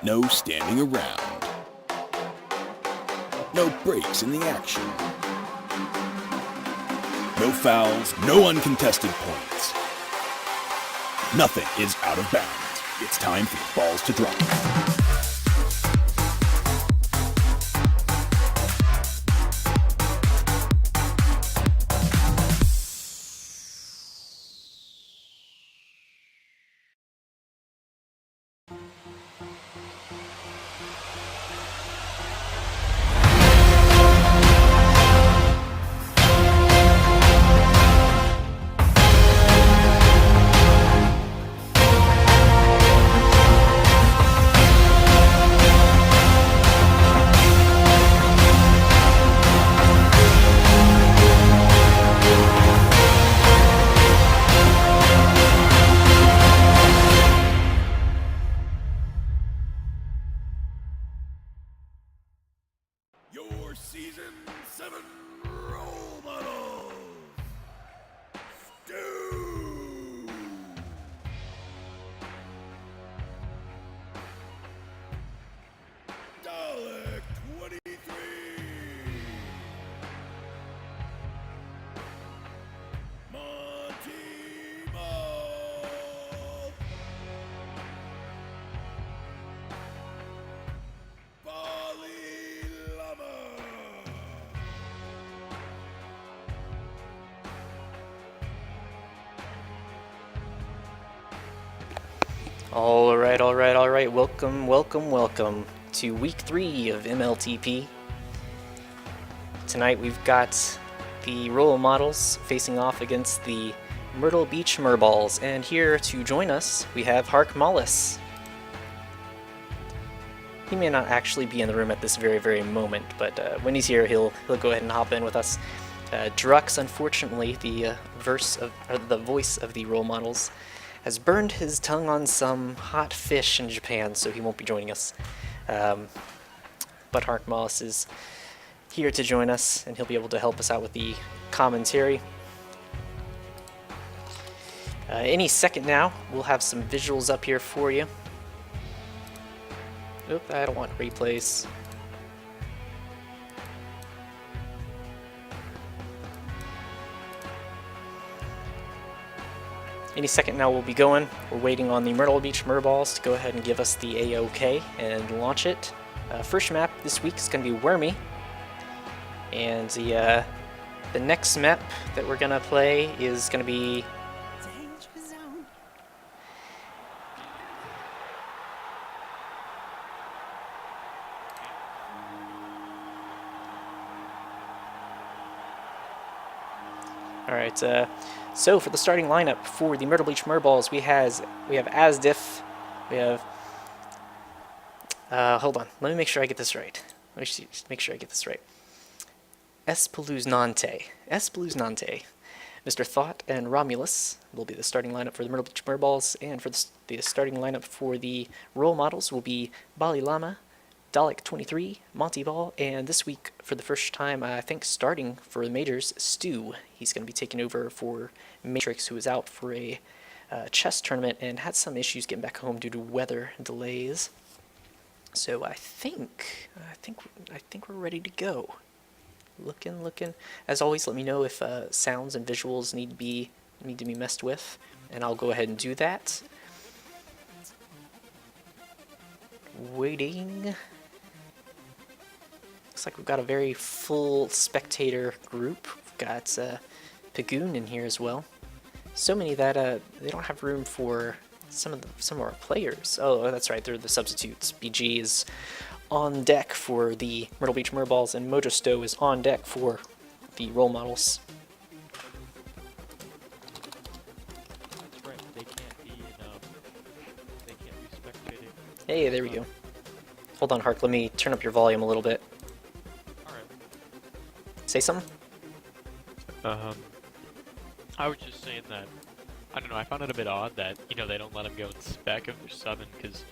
No standing around. No breaks in the action. No fouls, no uncontested points. Nothing is out of bounds. It's time for the balls to drop. Your Season 7 role models. Stew. Dalek 23. Monty Ball. Bali Lama. All right. Welcome to week 3 of MLTP. Tonight we've got the role models facing off against the Myrtle Beach Merballs, and here to join us we have Hark Mollis. He may not actually be in the room at this very moment, but when he's here he'll go ahead and hop in with us. Drux, unfortunately, the voice of the role models, has burned his tongue on some hot fish in Japan, so he won't be joining us. But Hark Mollis is here to join us, and he'll be able to help us out with the commentary. Any second now, we'll have some visuals up here for you. Oop, I don't want replays. Any second now we'll be going. We're waiting on the Myrtle Beach Merballs to go ahead and give us the A-OK and launch it. First map this week is going to be Wormy. And the next map that we're going to play is going to be... Alright, so for the starting lineup for the Myrtle Beach Merballs, we have Asdiff, we have, hold on, let me make sure I get this right. Make sure I get this right. Espeluznante, Mr. Thought, and Romulus will be the starting lineup for the Myrtle Beach Merballs, and for the starting lineup for the role models will be Bali Lama, Dalek 23, Monty Ball, and this week, for the first time, I think starting for the majors, Stu. He's going to be taking over for Matrix, who was out for a chess tournament and had some issues getting back home due to weather delays. So I think we're ready to go. Looking. As always, let me know if sounds and visuals need to be messed with, and I'll go ahead and do that. Waiting. Looks like we've got a very full spectator group. We've got Pagoon in here as well. So many that they don't have room for some of our players. Oh, that's right, they're the substitutes. BG is on deck for the Myrtle Beach Merballs, and Mojo Stowe is on deck for the role models. That's right. They can't be spectating. Hey, there we go. Hold on, Hark. Let me turn up your volume a little bit. Alright. Say something? I was just saying that, I don't know, I found it a bit odd that, they don't let them go in spec if they're subbing, because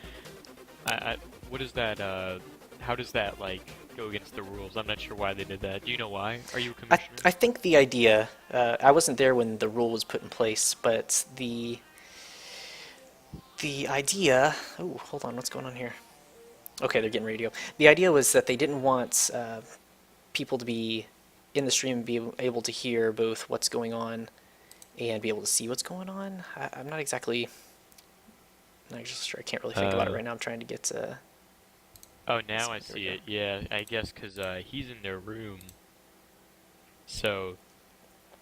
what is that, how does that, go against the rules? I'm not sure why they did that. Do you know why? Are you a commissioner? I think the idea, I wasn't there when the rule was put in place, but the idea, oh, hold on, what's going on here? Okay, they're getting ready to go. The idea was that they didn't want people to be in the stream and be able to hear both what's going on and be able to see what's going on. I'm not exactly sure. I can't really think about it right now. I'm trying to get to... Oh, now I see it. Yeah, I guess because he's in their room. So,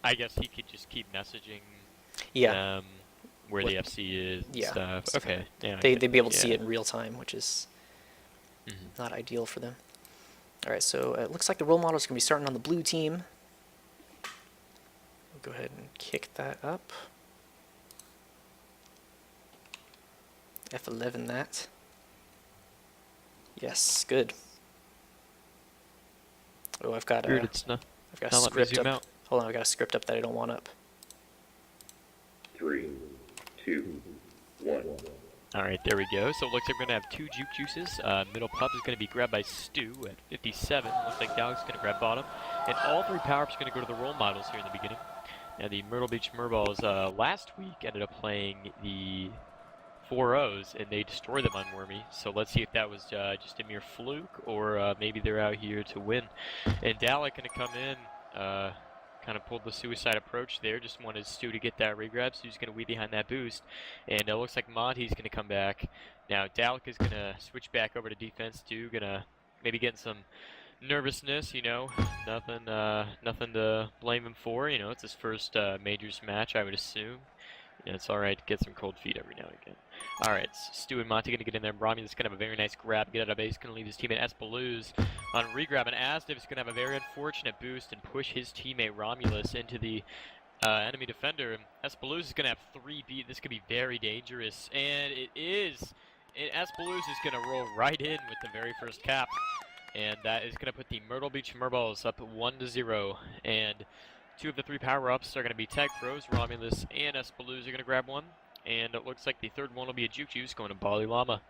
I guess he could just keep messaging them where the FC is and stuff. Okay. Yeah, they'd be able to see it in real time, which is not ideal for them. All right, so it looks like the role models are going to be starting on the blue team. We'll go ahead and kick that up. F11 that. Yes, good. Oh, I've got a script up. Hold on, I've got a script up that I don't want up. 3, 2, 1. Alright, there we go. So it looks like we're going to have 2 juke juices. Middle pup is going to be grabbed by Stu at 57. Looks like Dalek's going to grab bottom. And all 3 power-ups are going to go to the role models here in the beginning. Now the Myrtle Beach Merballs last week ended up playing the 4-0s, and they destroyed them on Wormy. So let's see if that was just a mere fluke, or maybe they're out here to win. And Dalek going to come in, kind of pulled the suicide approach there, just wanted Stu to get that regrab. Stu's going to weave behind that boost, and it looks like Monty's going to come back. Now Dalek is going to switch back over to defense. Stu going to maybe get some nervousness, you know, nothing to blame him for. You know, it's his first majors match, I would assume. Yeah, it's alright to get some cold feet every now and again. Alright, Stu and Monty gonna get in there. Romulus gonna have a very nice grab, get out of base, gonna leave his teammate Espalouse on regrab, and Asdiv's gonna have a very unfortunate boost and push his teammate Romulus into the enemy defender. Espalouse is gonna have 3 beat. This could be very dangerous, and it is. Espalouse is gonna roll right in with the very first cap, and that is gonna put the Myrtle Beach Merballs up 1-0, and 2 of the 3 power-ups are going to be Tag Pros. Romulus and Espalouse are going to grab one. And it looks like the third one will be a Juke Juice going to Bali Llama.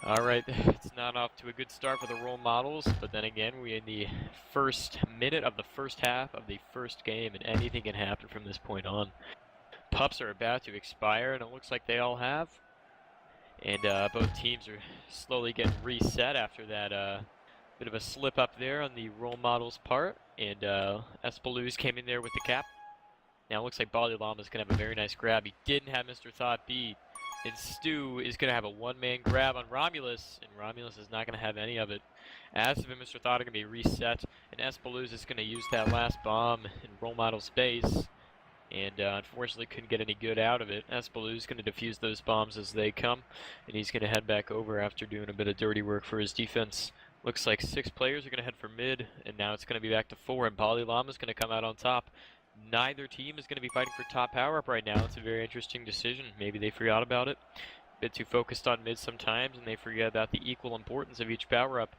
Alright, it's not off to a good start for the role models. But then again, we're in the first minute of the first half of the first game. And anything can happen from this point on. Pups are about to expire, and it looks like they all have. And both teams are slowly getting reset after that bit of a slip up there on the role model's part, and Espalouse came in there with the cap. Now it looks like Bali Llama's going to have a very nice grab. He didn't have Mr. Thought beat, and Stu is going to have a one-man grab on Romulus, and Romulus is not going to have any of it. Asif and Mr. Thought are going to be reset, and Espalouse is going to use that last bomb in role model space, and unfortunately couldn't get any good out of it. Espalouse is going to defuse those bombs as they come, and he's going to head back over after doing a bit of dirty work for his defense. Looks like 6 players are going to head for mid, and now it's going to be back to 4, and Bali Llama is going to come out on top. Neither team is going to be fighting for top power-up right now. It's a very interesting decision. Maybe they forgot about it. A bit too focused on mid sometimes, and they forget about the equal importance of each power-up.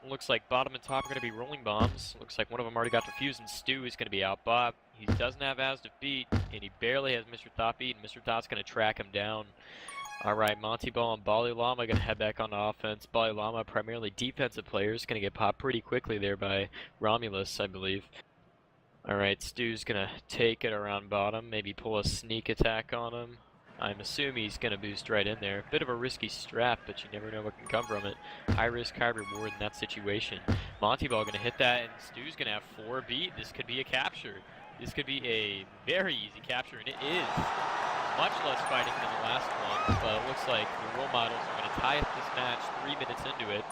Looks like bottom and top are going to be rolling bombs. Looks like one of them already got defused, and Stu is going to be out bot. He doesn't have Asdif beat, and he barely has Mr. Thought beat, and Mr. Thought's going to track him down. Alright, Monty Ball and Bali Llama going to head back on offense. Bali Llama, primarily defensive players, going to get popped pretty quickly there by Romulus, I believe. Alright, Stu's going to take it around bottom, maybe pull a sneak attack on him. I'm assuming he's going to boost right in there. Bit of a risky strap, but you never know what can come from it. High risk, high reward in that situation. Monty Ball going to hit that, and Stu's going to have 4 beat. This could be a capture. This could be a very easy capture, and it is. Much less fighting than the last one, but it looks like the role models are going to tie up this match 3 minutes into it,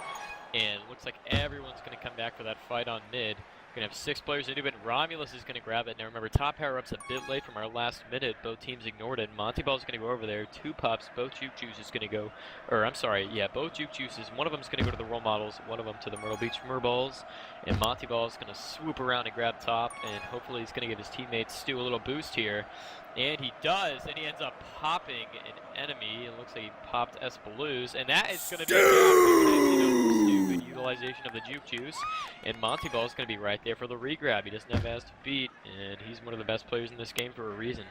and it looks like everyone's going to come back for that fight on mid. Going to have 6 players into it, and Romulus is going to grab it. Now remember, top power-up's a bit late from our last minute. Both teams ignored it. Monty Ball's going to go over there. 2 pups, both Juke Juices going to go, or I'm sorry, yeah, both Juke Juices. One of them's going to go to the role models, one of them to the Myrtle Beach Merballs, and Monty Ball's going to swoop around and grab top, and hopefully he's going to give his teammates Stu a little boost here. And he does, and he ends up popping an enemy. It looks like he popped Espalouse, and that is going to be a stupid utilization of the Juke Juice. And Monty Ball is going to be right there for the regrab. He doesn't have Asdif beat, and he's one of the best players in this game for a reason.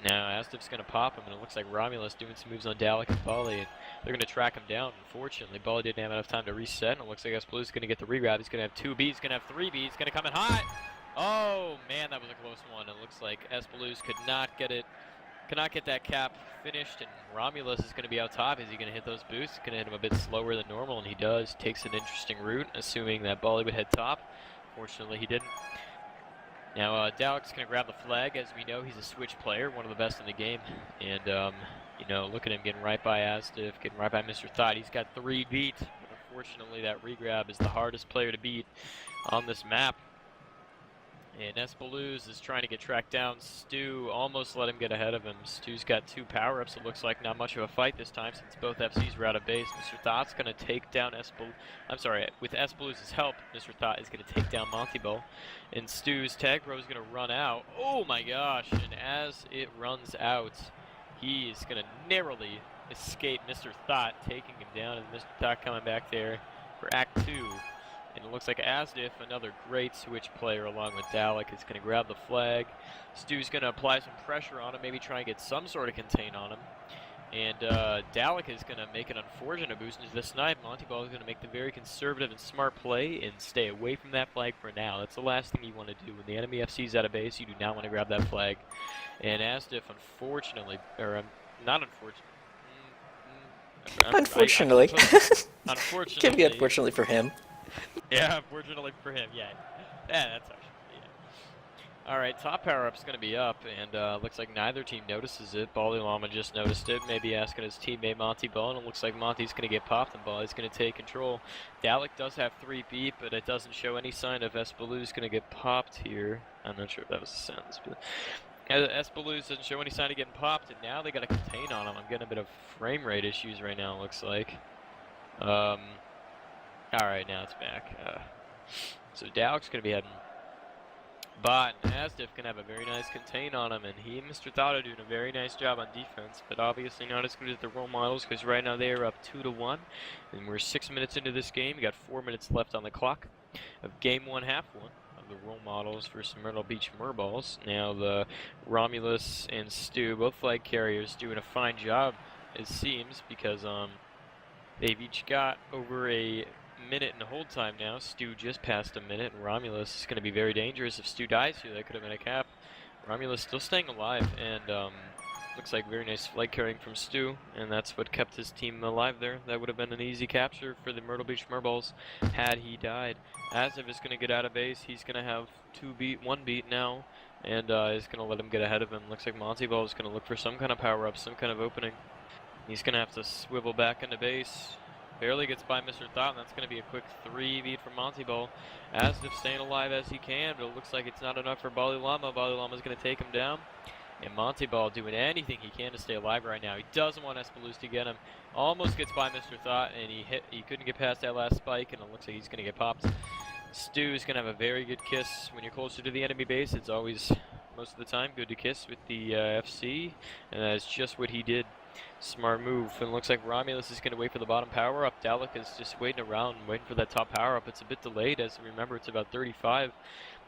Now Asdif's going to pop him, and it looks like Romulus doing some moves on Dalek and Bali, and they're going to track him down. Unfortunately, Bali didn't have enough time to reset, and it looks like Espalouse is going to get the regrab. He's going to have 2 beats, he's going to have 3 beats, he's going to come in hot. Oh man, that was a close one. It looks like Espalouse could not get it cannot get that cap finished, and Romulus is going to be out top. Is he going to hit those boosts? Going to hit him a bit slower than normal, and he does. Takes an interesting route, assuming that Bali would head top. Fortunately, he didn't. Now, Dalik's going to grab the flag. As we know, he's a switch player, one of the best in the game. And, you know, look at him getting right by Asdiff, getting right by Mr. Thought. He's got 3 beat. But unfortunately, that regrab is the hardest player to beat on this map. And Espalouse is trying to get tracked down. Stu almost let him get ahead of him. Stu's got 2 power-ups. It looks like not much of a fight this time since both FCs were out of base. Mr. Thought's going to take down with Espalouse's help, Mr. Thought is going to take down Monteball. And Stu's tag bro is going to run out. Oh my gosh, and as it runs out, he is going to narrowly escape Mr. Thought, taking him down, and Mr. Thought coming back there for Act 2. And it looks like Asdiff, another great switch player along with Dalik, is going to grab the flag. Stu's going to apply some pressure on him, maybe try and get some sort of contain on him. And Dalik is going to make an unfortunate boost into the snipe. Monteball is going to make the very conservative and smart play and stay away from that flag for now. That's the last thing you want to do. When the enemy FC is out of base, you do not want to grab that flag. And Asdiff, unfortunately, or not unfortunately. Unfortunately. Unfortunately. Can be unfortunately for him. Yeah, unfortunately for him, yeah. Yeah, that's actually, yeah. Alright, top power-up's going to be up, and looks like neither team notices it. Bali Llama just noticed it, maybe asking his teammate Monty Ball, and it looks like Monty's going to get popped, and Bali's going to take control. Dalik does have 3 beat, but it doesn't show any sign of Espalouse going to get popped here. I'm not sure if that was a sentence, but Espalouse doesn't show any sign of getting popped, and now they got to contain on him. I'm getting a bit of frame rate issues right now, it looks like. Alright, now it's back. So Dalik's going to be heading bot, and Asdiff can have a very nice contain on him, and he and Mr. Thought are doing a very nice job on defense, but obviously not as good as the role models, because right now they are up 2-1, and we're 6 minutes into this game. We got 4 minutes left on the clock of Game 1, Half 1 of the role models versus Myrtle Beach Merballs. Now the Romulus and Stu, both flag carriers, doing a fine job, it seems, because they've each got over a minute and hold time now. Stu just passed a minute, and Romulus is going to be very dangerous. If Stu dies here, that could have been a cap. Romulus still staying alive, and looks like very nice flag carrying from Stu, and that's what kept his team alive there. That would have been an easy capture for the Myrtle Beach Merballs had he died. Asdiff is going to get out of base. He's going to have 1 beat now, and is going to let him get ahead of him. Looks like Monteball is going to look for some kind of power-up, some kind of opening. He's going to have to swivel back into base. Barely gets by Mr. Thought, and that's going to be a quick 3 beat from Monteball. Asdiff staying alive as he can, but it looks like it's not enough for Bali Llama. Bali Llama's going to take him down. And Monteball doing anything he can to stay alive right now. He doesn't want Espalouse to get him. Almost gets by Mr. Thought, and he couldn't get past that last spike, and it looks like he's going to get popped. Stu's going to have a very good kiss. When you're closer to the enemy base, it's always, most of the time, good to kiss with the FC, and that's just what he did. Smart move, and it looks like Romulus is going to wait for the bottom power-up. Dalik is just waiting around, waiting for that top power-up. It's a bit delayed, as remember, it's about 35.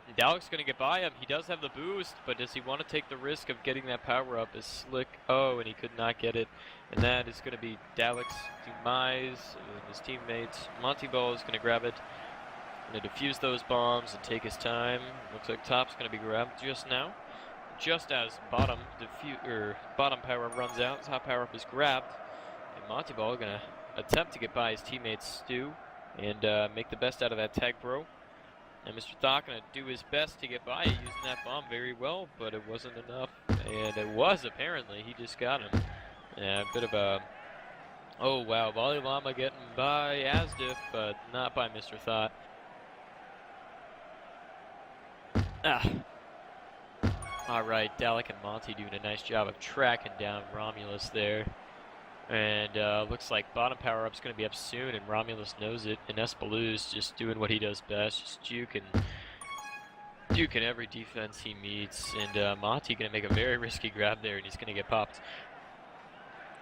And Dalik's going to get by him. He does have the boost, but does he want to take the risk of getting that power-up? Is slick. Oh, and he could not get it. And that is going to be Dalik's demise, and his teammates. Monteball is going to grab it. Going to defuse those bombs and take his time. Looks like top's going to be grabbed just now. Just as bottom power runs out, top power up is grabbed, and Monteball going to attempt to get by his teammate Stu and make the best out of that tag pro. And Mr. Thought going to do his best to get by using that bomb very well, but it wasn't enough, and it was apparently. He just got him. A bit of a, oh wow, Bali Llama getting by Asdiff, but not by Mr. Thought. Alright, Dalik and Monty doing a nice job of tracking down Romulus there. And looks like bottom power-up's going to be up soon, and Romulus knows it. And Espalouse just doing what he does best, just juking every defense he meets. And Monty going to make a very risky grab there, and he's going to get popped.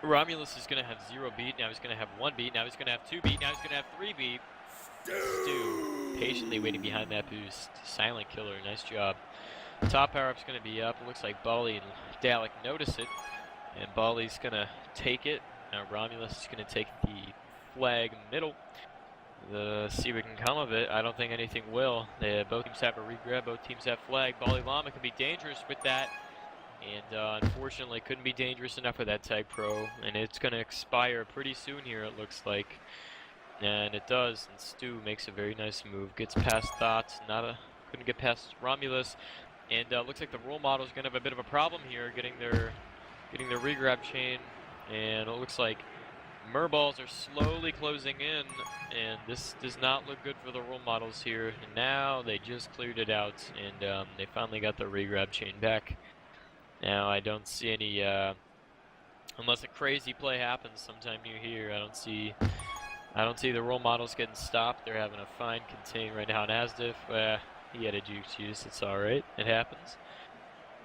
Romulus is going to have 0 beat, now he's going to have 1 beat, now he's going to have 2 beat, now he's going to have 3 beat. Stu patiently waiting behind that boost. Silent killer, nice job. Top power-up's going to be up. It looks like Bali and Dalik notice it, and Bali's going to take it. Now Romulus is going to take the flag middle. See what can come of it. I don't think anything will. Both teams have a regrab. Both teams have flag. Bali Llama can be dangerous with that, And unfortunately couldn't be dangerous enough with that Tag Pro, and it's going to expire pretty soon here, it looks like. And it does, and Stu makes a very nice move, gets past Thought, couldn't get past Romulus, and looks like the role models are going to have a bit of a problem here getting their regrab chain, and it looks like Merballs are slowly closing in, and this does not look good for the role models here. And now they just cleared it out, and they finally got the regrab chain back. Now I don't see any, unless a crazy play happens sometime near here, I don't see the role models getting stopped. They're having a fine contain right now. And Asdif, he had a juice, it's alright, it happens.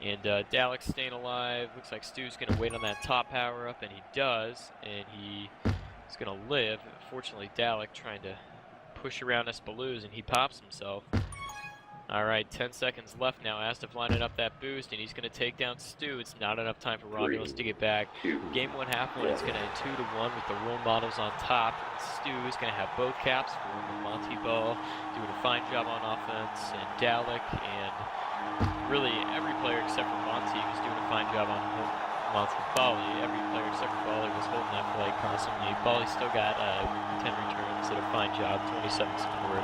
And Dalek's staying alive. Looks like Stu's going to wait on that top power up, and he does. And he is going to live. Fortunately, Dalek trying to push around Espalouse, and he pops himself. Alright, 10 seconds left now. Asdif lining up that boost, and he's going to take down Stu. It's not enough time for Romulus to get back. Game 1, half 1 is going to end 2-1 with the role models on top. And Stu is going to have both caps for Monty Ball, doing a fine job on offense, and Dalek, and really every player except for Monty was doing a fine job on Monty. Bali, every player except for Bali was holding that flag constantly. Bali still got 10 returns, did a fine job, 27 support.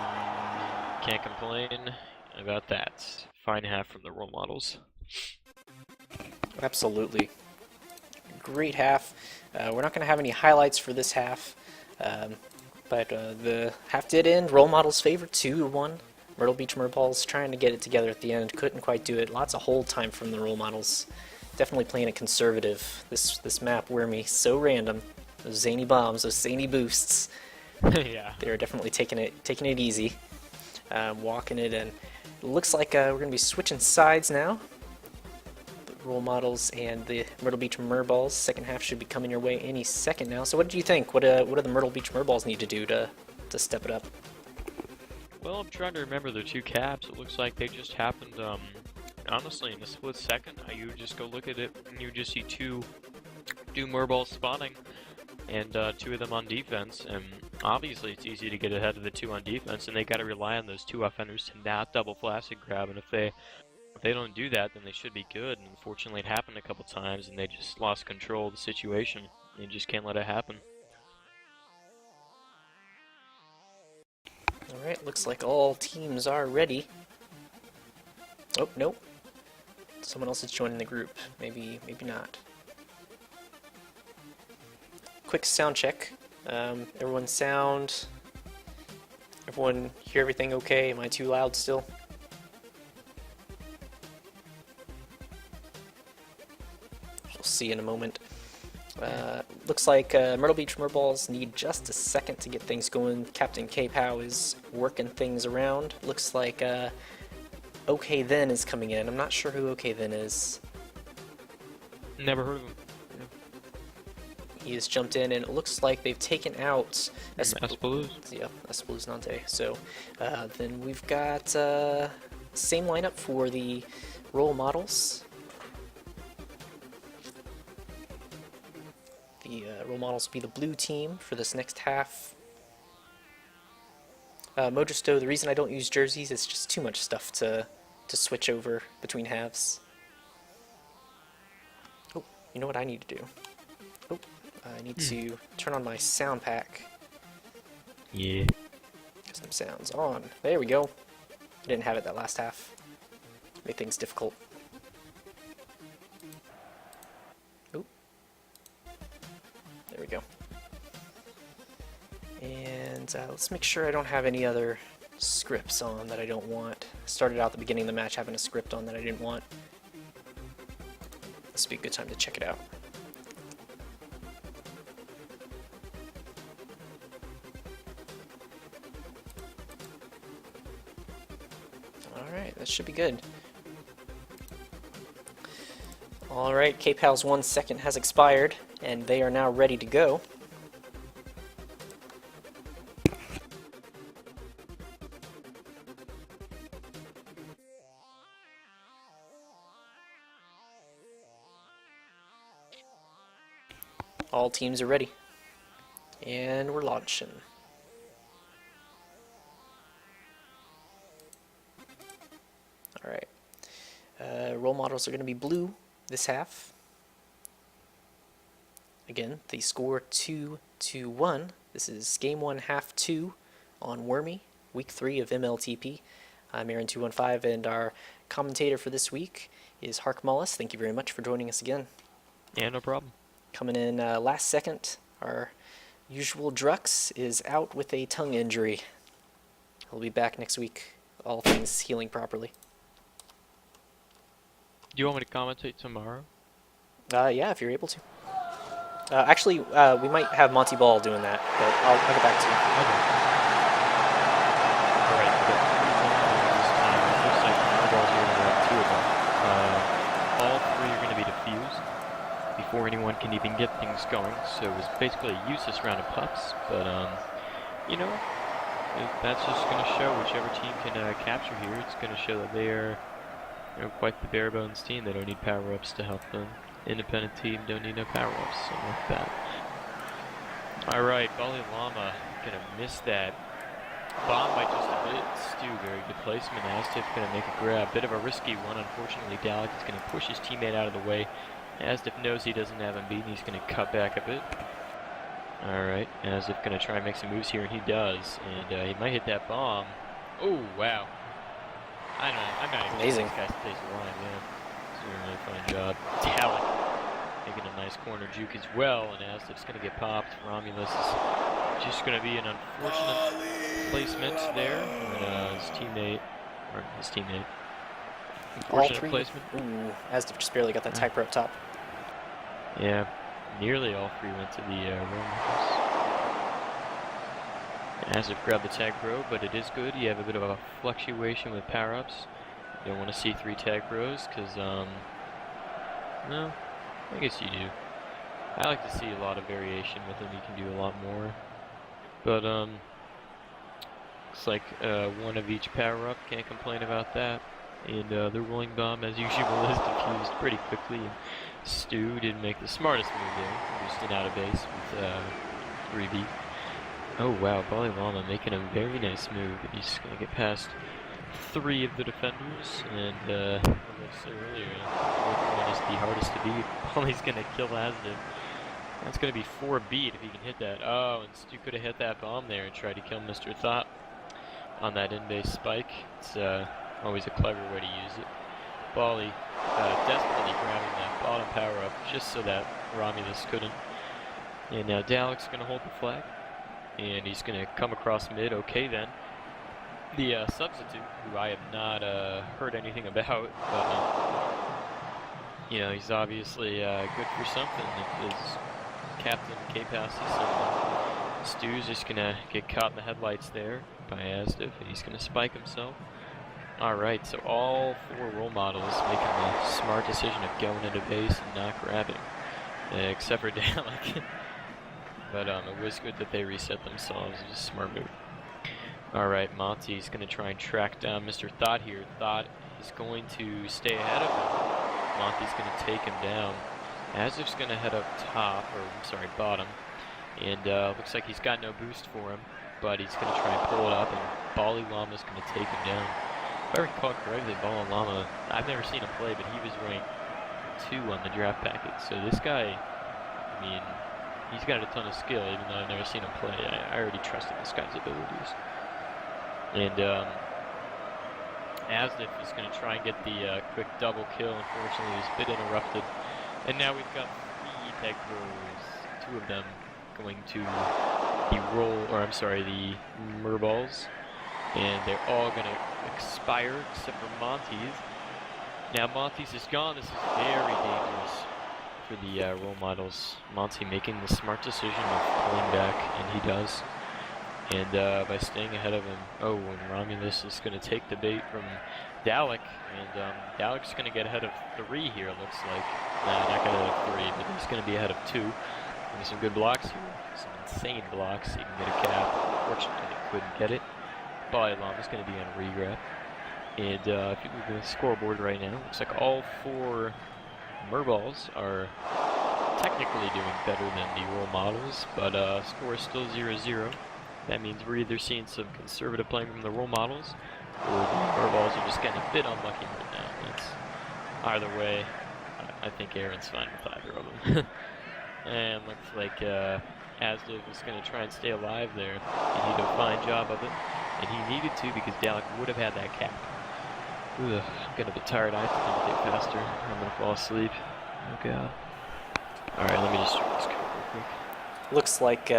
Can't complain about that. Fine half from the role models. Absolutely. Great half. We're not going to have any highlights for this half, but the half did end. Role models favor 2-1. Myrtle Beach Merballs trying to get it together at the end. Couldn't quite do it. Lots of hold time from the role models. Definitely playing it conservative. This map, Wormy, so random. Those zany bombs, those zany boosts. Yeah. They're definitely taking it easy. Walking it in. Looks like we're going to be switching sides now. The role models and the Myrtle Beach Merballs. Second half should be coming your way any second now. So what do you think? What do the Myrtle Beach Merballs need to do to step it up? Well, I'm trying to remember their two caps. It looks like they just happened, honestly, in a split second. You just go look at it, and you just see two Merballs spawning, and two of them on defense. And obviously, it's easy to get ahead of the two on defense, and they got to rely on those two offenders to not double flash and grab. And if they don't do that, then they should be good. And unfortunately, it happened a couple times, and they just lost control of the situation. You just can't let it happen. Alright, looks like all teams are ready. Oh, nope. Someone else is joining the group. Maybe not. Quick sound check. Everyone sound. Everyone hear everything okay? Am I too loud still? We'll see in a moment. Looks like Myrtle Beach Merballs need just a second to get things going. Captain K-Pow is working things around. Looks like OK Then is coming in. I'm not sure who OK Then is. Never heard of him. He has jumped in, and it looks like they've taken out Espalouse. Yep, Espalouse Nante. So then we've got same lineup for the role models. The role models will be the blue team for this next half. Mojosto, the reason I don't use jerseys is just too much stuff to switch over between halves. Oh, you know what I need to do? Oh, I need to turn on my sound pack. Yeah. Get some sounds on. There we go. I didn't have it that last half. Made things difficult. Oh. There we go. And let's make sure I don't have any other scripts on that I don't want. Started out at the beginning of the match having a script on that I didn't want. This would be a good time to check it out. Alright, that should be good. Alright, K-Pal's 1 second has expired, and they are now ready to go. All teams are ready. And we're launching. Alright. Role models are going to be blue. this half. Again, the score 2-1. This is game 1, half 2 on Wormy, week 3 of MLTP. I'm Aaron215, and our commentator for this week is Hark Mullis. Thank you very much for joining us again. Yeah, no problem. Coming in last second, our usual Drux is out with a tongue injury. He'll be back next week, all things healing properly. Do you want me to commentate tomorrow? Yeah, if you're able to. Actually, we might have Monty Ball doing that, but I'll get back to you. Okay. Alright, good. Looks like Merballs are going to have 2 of them. All 3 are going to be defused before anyone can even get things going, so it was basically a useless round of pups, but, you know, that's just going to show whichever team can capture here. It's going to show that they are, you know, quite the bare bones team. They don't need power-ups to help them. Independent team don't need no power-ups, something like that. Alright, Bali Llama gonna miss that bomb by just a bit. Stu, very good placement. Aztef gonna make a grab. Bit of a risky one, unfortunately. Dalek is gonna push his teammate out of the way. Aztef knows he doesn't have him beaten. He's gonna cut back a bit. Alright, Aztef gonna try and make some moves here, and he does. And he might hit that bomb. Oh, wow. I don't know. I'm not even Amazing. sure this guy stays alive, yeah. Doing a really fine job. Dalek making a nice corner juke as well, and Aztef's going to get popped. Romulus is just going to be an unfortunate placement there. And his teammate. All Unfortunate 3. placement. Ooh, Aztef just barely got that tag up top. Yeah, nearly all 3 went to the Romulus. Aztef grabbed the tag pro, but it is good. You have a bit of a fluctuation with power-ups. You don't want to see 3 tag pros, because, no, I guess you do. I like to see a lot of variation with them. You can do a lot more. But, looks like 1 of each power-up. Can't complain about that. And the rolling bomb, as usual, is diffused pretty quickly. And Stu didn't make the smartest move there. Just an out of base with 3B. Oh, wow, Bali Llama making a very nice move. He's going to get past 3 of the defenders, and like I said earlier, one is the hardest to beat. Bali's gonna kill Aztef. That's gonna be 4 beat if he can hit that. Oh, and Stu could have hit that bomb there and tried to kill Mr. Thought on that in-base spike. It's always a clever way to use it. Bali desperately grabbing that bottom power up just so that Romulus couldn't. And now Dalek's gonna hold the flag, and he's gonna come across mid. Okay then. The substitute, who I have not heard anything about, but you know, he's obviously good for something. If his captain K-Pass is something. Stu's just gonna get caught in the headlights there by Aztef, and he's gonna spike himself. Alright, so all 4 role models making the smart decision of going into base and not grabbing, except for Dalek. But it was good that they reset themselves. It was a smart move. Alright, Monty's going to try and track down Mr. Thought here. Thought is going to stay ahead of him. Monty's going to take him down. Azef's going to head up top, or I'm sorry, bottom. And looks like he's got no boost for him, but he's going to try and pull it up, and Bali Llama's going to take him down. If I recall correctly, Bali Llama, I've never seen him play, but he was ranked 2 on the draft packet. So this guy, I mean, he's got a ton of skill, even though I've never seen him play. I already trusted this guy's abilities. And Aztef is going to try and get the quick double kill. Unfortunately, he was a bit interrupted. And now we've got 3 tag pros, 2 of them going to the Merballs. And they're all going to expire except for Monty's. Now Monty's is gone. This is very dangerous for the role models. Monty making the smart decision of pulling back, and he does. And by staying ahead of him, oh, and Romulus is going to take the bait from Dalek, and Dalek's going to get ahead of 3 here, it looks like. Nah, not going to ahead of 3, but he's going to be ahead of 2. And some good blocks here, some insane blocks. He can get a cap. Unfortunately, he couldn't get it. Bali Llama's going to be on regrab. And if you look at the scoreboard right now, looks like all 4 Merballs are technically doing better than the role models, but score is still 0-0. That means we're either seeing some conservative playing from the role models, or the Merballs are just getting a bit unlucky right now. That's either way. I think Aaron's fine with either of them. And looks like Asliv is going to try and stay alive there. He did a fine job of it, and he needed to because Dalek would have had that cap. Ugh, I'm getting a bit tired. I have to commentate faster. I'm going to fall asleep. Oh god. Alright, let me just start this code real quick. Looks like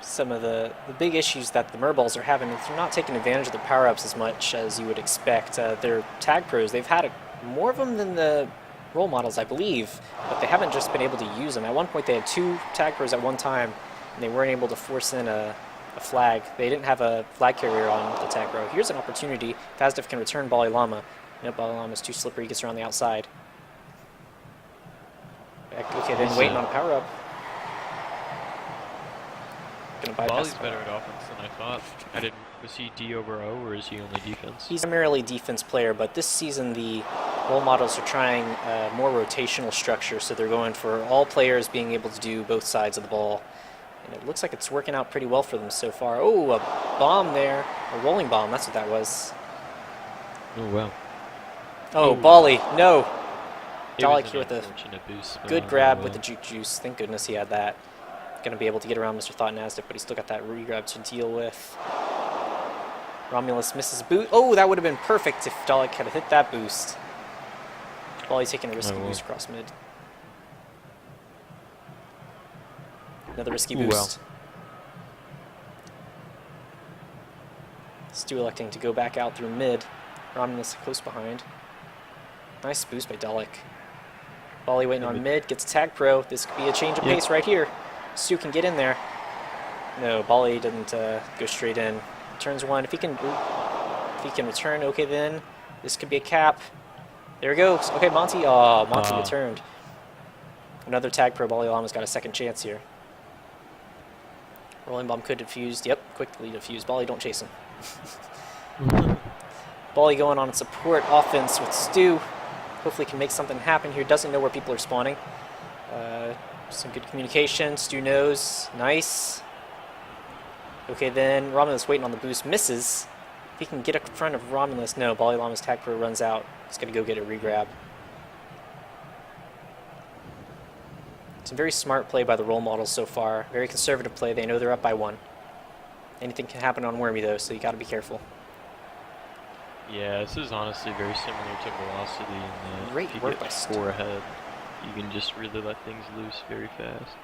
some of the big issues that the Merballs are having is they're not taking advantage of their power-ups as much as you would expect. Their tag pros, they've had more of them than the role models, I believe, but they haven't just been able to use them. At one point they had 2 tag pros at one time, and they weren't able to force in a flag. They didn't have a flag carrier on the tag pro. Here's an opportunity. Fazdiv can return Bali Lama. Nope, Bali Lama's too slippery, he gets around the outside. Okay, then waiting on a power-up. Gonna bypass. Bali's better at offense than I thought. Was he D over O, or is he only defense? He's primarily defense player, but this season the role models are trying more rotational structure, so they're going for all players being able to do both sides of the ball. And it looks like it's working out pretty well for them so far. Oh, a bomb there. A rolling bomb, that's what that was. Oh, wow. Oh, Bali, no. It was Dalek an here with a unfortunate boost, but good grab with the juke juice. Thank goodness he had that. Going to be able to get around Mr. Thought and Aztec, but he's still got that re-grab to deal with. Romulus misses boost. Oh, that would have been perfect if Dalek had hit that boost. While he's taking a risky boost across mid. Another risky boost. Stu electing to go back out through mid. Romulus close behind. Nice boost by Dalek. Bali waiting on mid, gets a tag pro. This could be a change of pace right here. Stu can get in there. No, Bali didn't go straight in. Turns one. If he can return, okay then. This could be a cap. There he goes. Okay, Monty. Oh, Monty returned. Another tag pro. Bali Lama's got a second chance here. Rolling bomb could defuse. Yep, quickly defuse. Bali, don't chase him. Bali going on support offense with Stu. Hopefully can make something happen here. Doesn't know where people are spawning. Some good communication. Stu knows. Nice. Okay, then Romulus waiting on the boost. Misses. If he can get in front of Romulus. No, Bali Lama's tag pro runs out. He's going to go get a re-grab. It's a very smart play by the role models so far. Very conservative play. They know they're up by 1. Anything can happen on Wormy, though, so you got to be careful. Yeah, this is honestly very similar to Velocity in that Great if you work get by 4 ahead, you can just really let things loose very fast.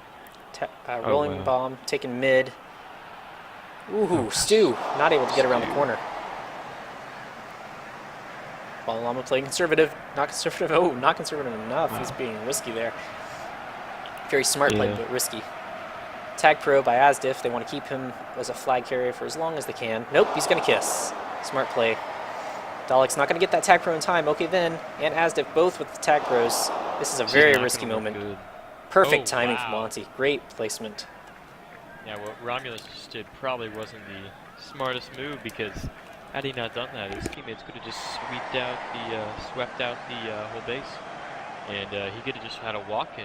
Rolling bomb, taking mid. Ooh, Stu, not able to get around the corner. Bali Lama playing conservative. Not conservative. Oh, not conservative enough. He's being risky there. Very smart play, but risky. Tag pro by Asdiff. They want to keep him as a flag carrier for as long as they can. Nope, he's going to kiss. Smart play. Dalek's not going to get that tag pro in time. Okay, then. And Asdiff both with the tag pros. This is a very risky moment. Perfect timing from Monty. Great placement. Yeah, what Romulus just did probably wasn't the smartest move, because had he not done that, his teammates could have just swept out the whole base, and he could have just had a walk-in.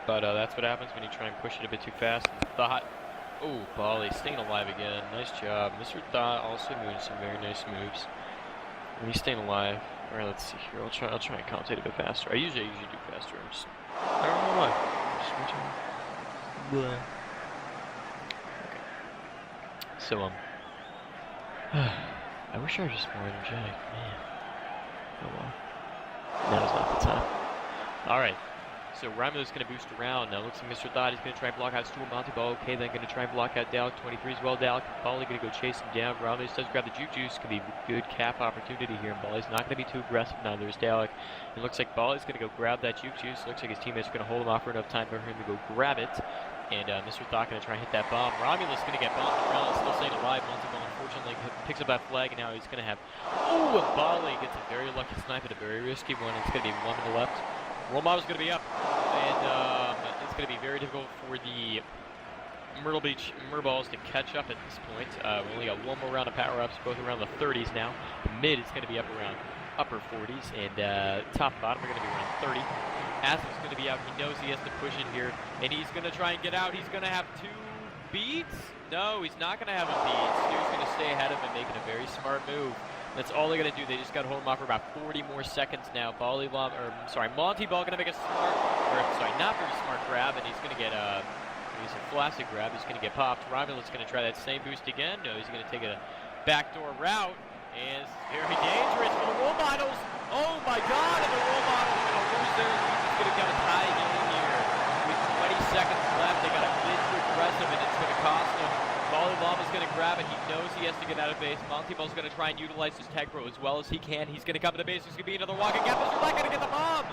But that's what happens when you try and push it a bit too fast. Thought, oh, Bali staying alive again. Nice job. Mr. Thought also doing some very nice moves. And he's staying alive. All right, let's see here. I'll try and commentate a bit faster. I usually do faster. I don't know why. Okay. So I wish I was just more energetic, man. Oh well. Now's not the time. All right. So Romulus going to boost around. Now looks like Mr. Thought is going to try and block out Stu and Monty Ball. Okay, then going to try and block out Dalek 23 as well. Dalek and Bali going to go chase him down. Romulus does grab the juke juice. Could be a good cap opportunity here. And Bali's not going to be too aggressive now. There's Dalek. It looks like Bali's going to go grab that juke juice. Looks like his teammates are going to hold him off for enough time for him to go grab it. And Mr. Thought going to try and hit that bomb. Romulus going to get bombed around. Still staying alive. Monty Ball unfortunately picks up that flag, and now he's going to have... Oh, and Bali gets a very lucky snipe at a very risky one. It's going to be 1 minute left. Role model's going to be up, and it's going to be very difficult for the Myrtle Beach Merballs to catch up at this point. We only got 1 more round of power-ups, both around the 30s now. The mid is going to be up around upper 40s, and top and bottom are going to be around 30. Asli's going to be out. He knows he has to push in here, and he's going to try and get out. He's going to have 2 beats? No, he's not going to have a beat. Stu's going to stay ahead of him, making a very smart move. That's all they're gonna do. They just gotta hold him off for about 40 more seconds now. Monty Ball gonna make a smart, not very smart grab, and he's gonna get he's a flaccid grab. He's gonna get popped. Romulus gonna try that same boost again. No, he's gonna take a backdoor route, and it's very dangerous for the role models. Oh my God! And the role models are gonna lose their lead. It's gonna get a tie game here with 20 seconds left. They got a bit too aggressive, and it's gonna cost them. Lama's going to grab it. He knows he has to get out of base. Monty Ball's going to try and utilize his tag pro as well as he can. He's going to come to the base. There's going to be another walking gap. Mr. Zod going to get the bomb.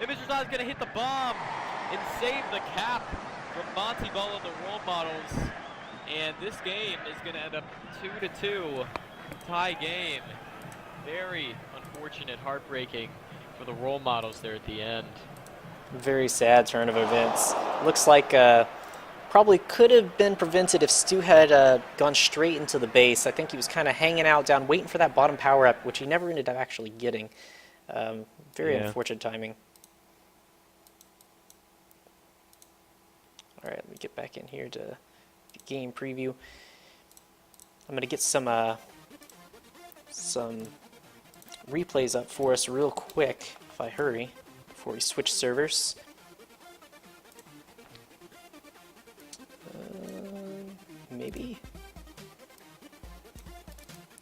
And Mr. Zod's going to hit the bomb and save the cap from Monty Ball and the role models. And this game is going to end up 2-2. Tie game. Very unfortunate, heartbreaking for the role models there at the end. Very sad turn of events. Looks like probably could have been prevented if Stu had gone straight into the base. I think he was kind of hanging out down, waiting for that bottom power-up, which he never ended up actually getting. Very unfortunate timing. All right, let me get back in here to the game preview. I'm going to get some replays up for us real quick, if I hurry, before we switch servers. Maybe.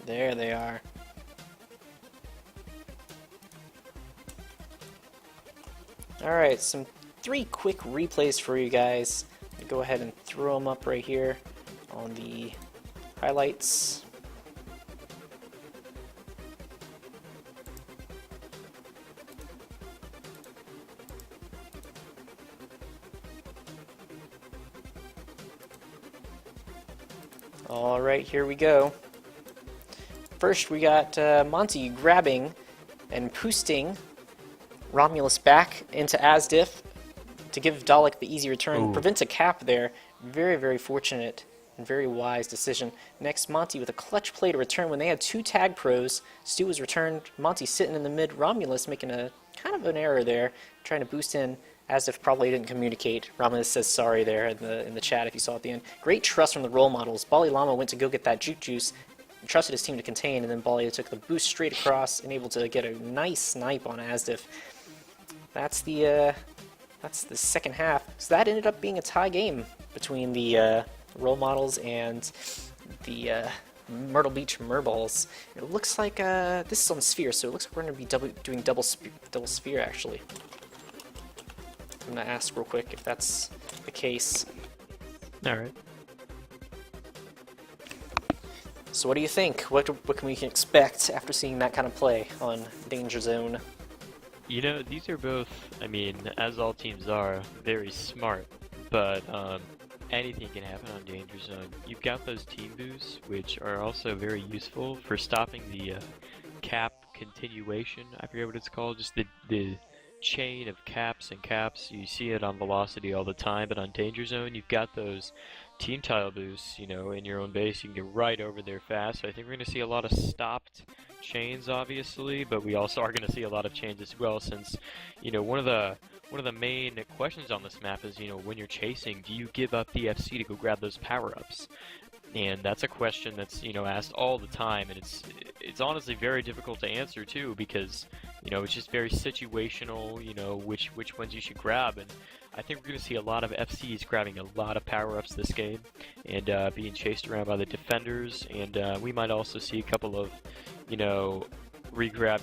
There they are. Alright, some 3 quick replays for you guys. Go ahead and throw them up right here on the highlights. Alright, here we go. First we got Monty grabbing and boosting Romulus back into Asdiff to give Dalek the easy return. Ooh. Prevents a cap there. Very, very fortunate and very wise decision. Next, Monty with a clutch play to return when they had 2 tag pros. Stu was returned. Monty sitting in the mid. Romulus making a kind of an error there, trying to boost in. Asdiff probably didn't communicate. Romulus says sorry there in the chat if you saw at the end. Great trust from the role models. Bali Lama went to go get that juke juice, trusted his team to contain, and then Bali took the boost straight across and able to get a nice snipe on Asdiff. That's the second half. So that ended up being a tie game between the role models and the Myrtle Beach Merballs. It looks like this is on Sphere, so it looks like we're going to be doing double Sphere actually. I'm going to ask real quick if that's the case. All right. So what do you think? What can we expect after seeing that kind of play on Danger Zone? You know, these are both, I mean, as all teams are, very smart, but anything can happen on Danger Zone. You've got those team boosts, which are also very useful for stopping the cap continuation. I forget what it's called, just the chain of caps and caps. You see it on Velocity all the time, but on Danger Zone, you've got those team tile boosts, you know, in your own base. You can get right over there fast. So I think we're going to see a lot of stopped chains, obviously, but we also are going to see a lot of chains as well, since, you know, one of the main questions on this map is, you know, when you're chasing, do you give up the FC to go grab those power-ups? And that's a question that's, you know, asked all the time, and it's honestly very difficult to answer too, because, you know, it's just very situational, you know, which ones you should grab. And I think we're going to see a lot of FCs grabbing a lot of power-ups this game and being chased around by the defenders, and we might also see a couple of, you know, regrabs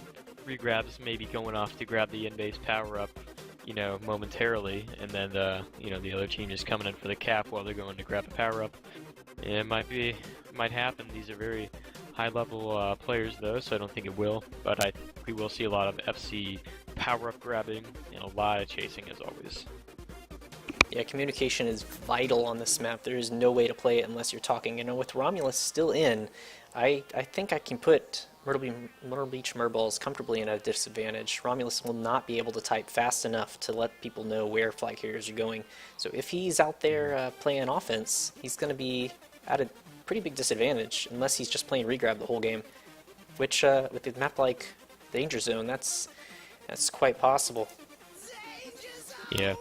maybe going off to grab the in-base power-up, you know, momentarily, and then you know, the other team just coming in for the cap while they're going to grab a power-up. It might happen. These are very high-level players, though, so I don't think it will. But we will see a lot of FC power-up grabbing and a lot of chasing, as always. Yeah, communication is vital on this map. There is no way to play it unless you're talking. You know, with Romulus still in, I think I can put Myrtle Beach Merballs comfortably in a disadvantage. Romulus will not be able to type fast enough to let people know where flag carriers are going. So if he's out there playing offense, he's going to be at a pretty big disadvantage unless he's just playing regrab the whole game, which with a map like Danger Zone, that's quite possible. Yeah.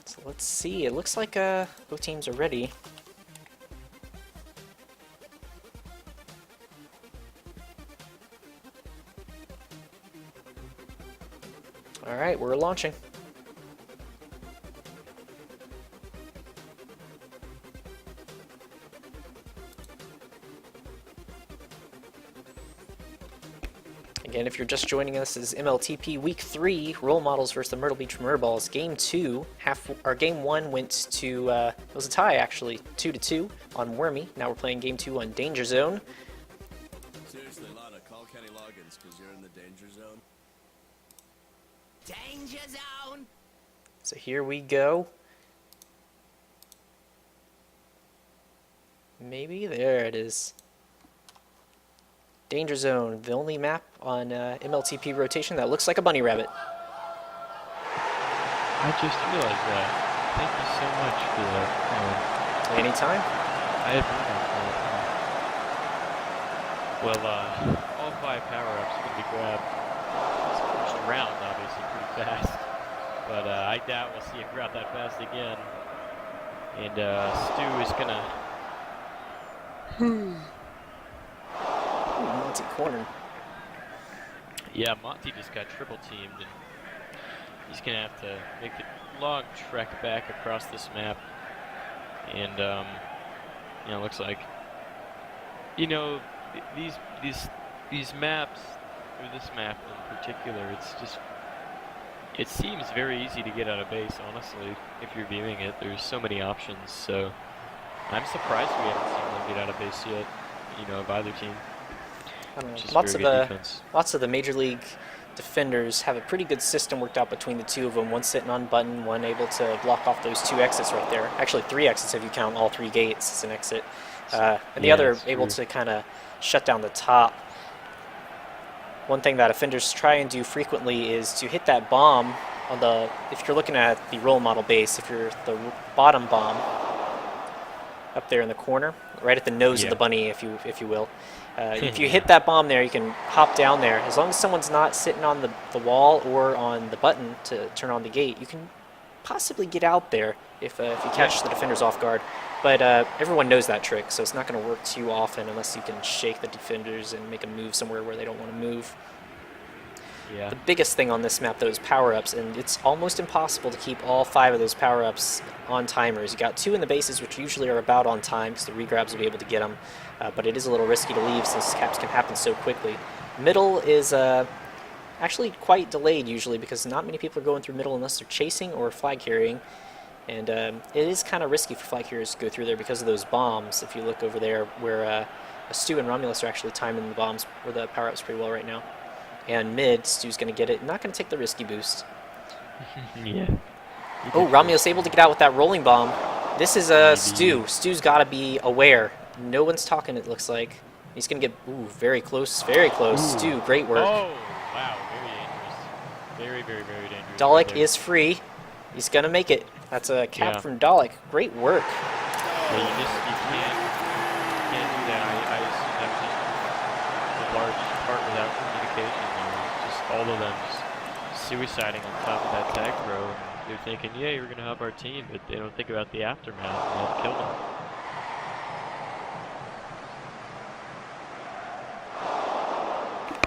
So let's see. It looks like both teams are ready. All right, we're launching. Again, if you're just joining us, this is MLTP Week 3, Role Models versus the Myrtle Beach Merballs. Game 2, Game 1 went to, it was a tie actually, 2-2 on Wormy. Now we're playing Game 2 on Danger Zone. Seriously, Lana, call Kenny Loggins, because you're in the danger zone. Danger zone! So here we go. Maybe, there it is. Danger Zone, the only map on MLTP rotation that looks like a bunny rabbit. I just realized that. Thank you so much for that. Anytime. I have no idea. Well, all 5 power-ups are going to be grabbed this first round, obviously, pretty fast. But I doubt we'll see it grab that fast again. And Stu is going to... Ooh, Monty cornered. Yeah, Monty just got triple teamed, and he's gonna have to make a long trek back across this map. And you know, looks like, you know, these maps, or this map in particular, it's just, it seems very easy to get out of base. Honestly, if you're viewing it, there's so many options. So I'm surprised we haven't seen them get out of base yet. You know, of either team. I don't know. Just Lots very of good the defense. lots of the major league defenders have a pretty good system worked out between the two of them. One sitting on button, one able to block off those 2 exits right there. Actually, 3 exits if you count all 3 gates as an exit, and the Yeah, other that's able true. to kind of shut down the top. One thing that offenders try and do frequently is to hit that bomb on the. If you're looking at the role model base, if you're the bottom bomb up there in the corner, right at the nose of Yeah. the bunny, if you will. If you hit that bomb there, you can hop down there. As long as someone's not sitting on the wall or on the button to turn on the gate, you can possibly get out there if you catch the defenders off guard. But everyone knows that trick, so it's not going to work too often unless you can shake the defenders and make them move somewhere where they don't want to move. Yeah. The biggest thing on this map, though, is power-ups, and it's almost impossible to keep all 5 of those power-ups on timers. You got 2 in the bases, which usually are about on time, because the regrabs will be able to get them, but it is a little risky to leave since caps can happen so quickly. Middle is actually quite delayed usually, because not many people are going through middle unless they're chasing or flag carrying, and it is kind of risky for flag carriers to go through there because of those bombs. If you look over there, where Stu and Romulus are actually timing the bombs or the power-ups pretty well right now. And mid, Stu's going to get it. Not going to take the risky boost. Yeah. Oh, Romulus able to get out with that rolling bomb. This is Stu. Stu's got to be aware. No one's talking, it looks like. He's going to get very close, very close. Ooh. Stu, great work. Oh, wow, very dangerous. Very, very, very dangerous. Dalek right there. is free. He's going to make it. That's a cap Yeah. from Dalek. Great work. Yeah, you can't do that. I assume that was just a large part without communication. Just all of them just suiciding on top of that tag throw. And they're thinking, yeah, you're going to help our team, but they don't think about the aftermath and they'll kill them.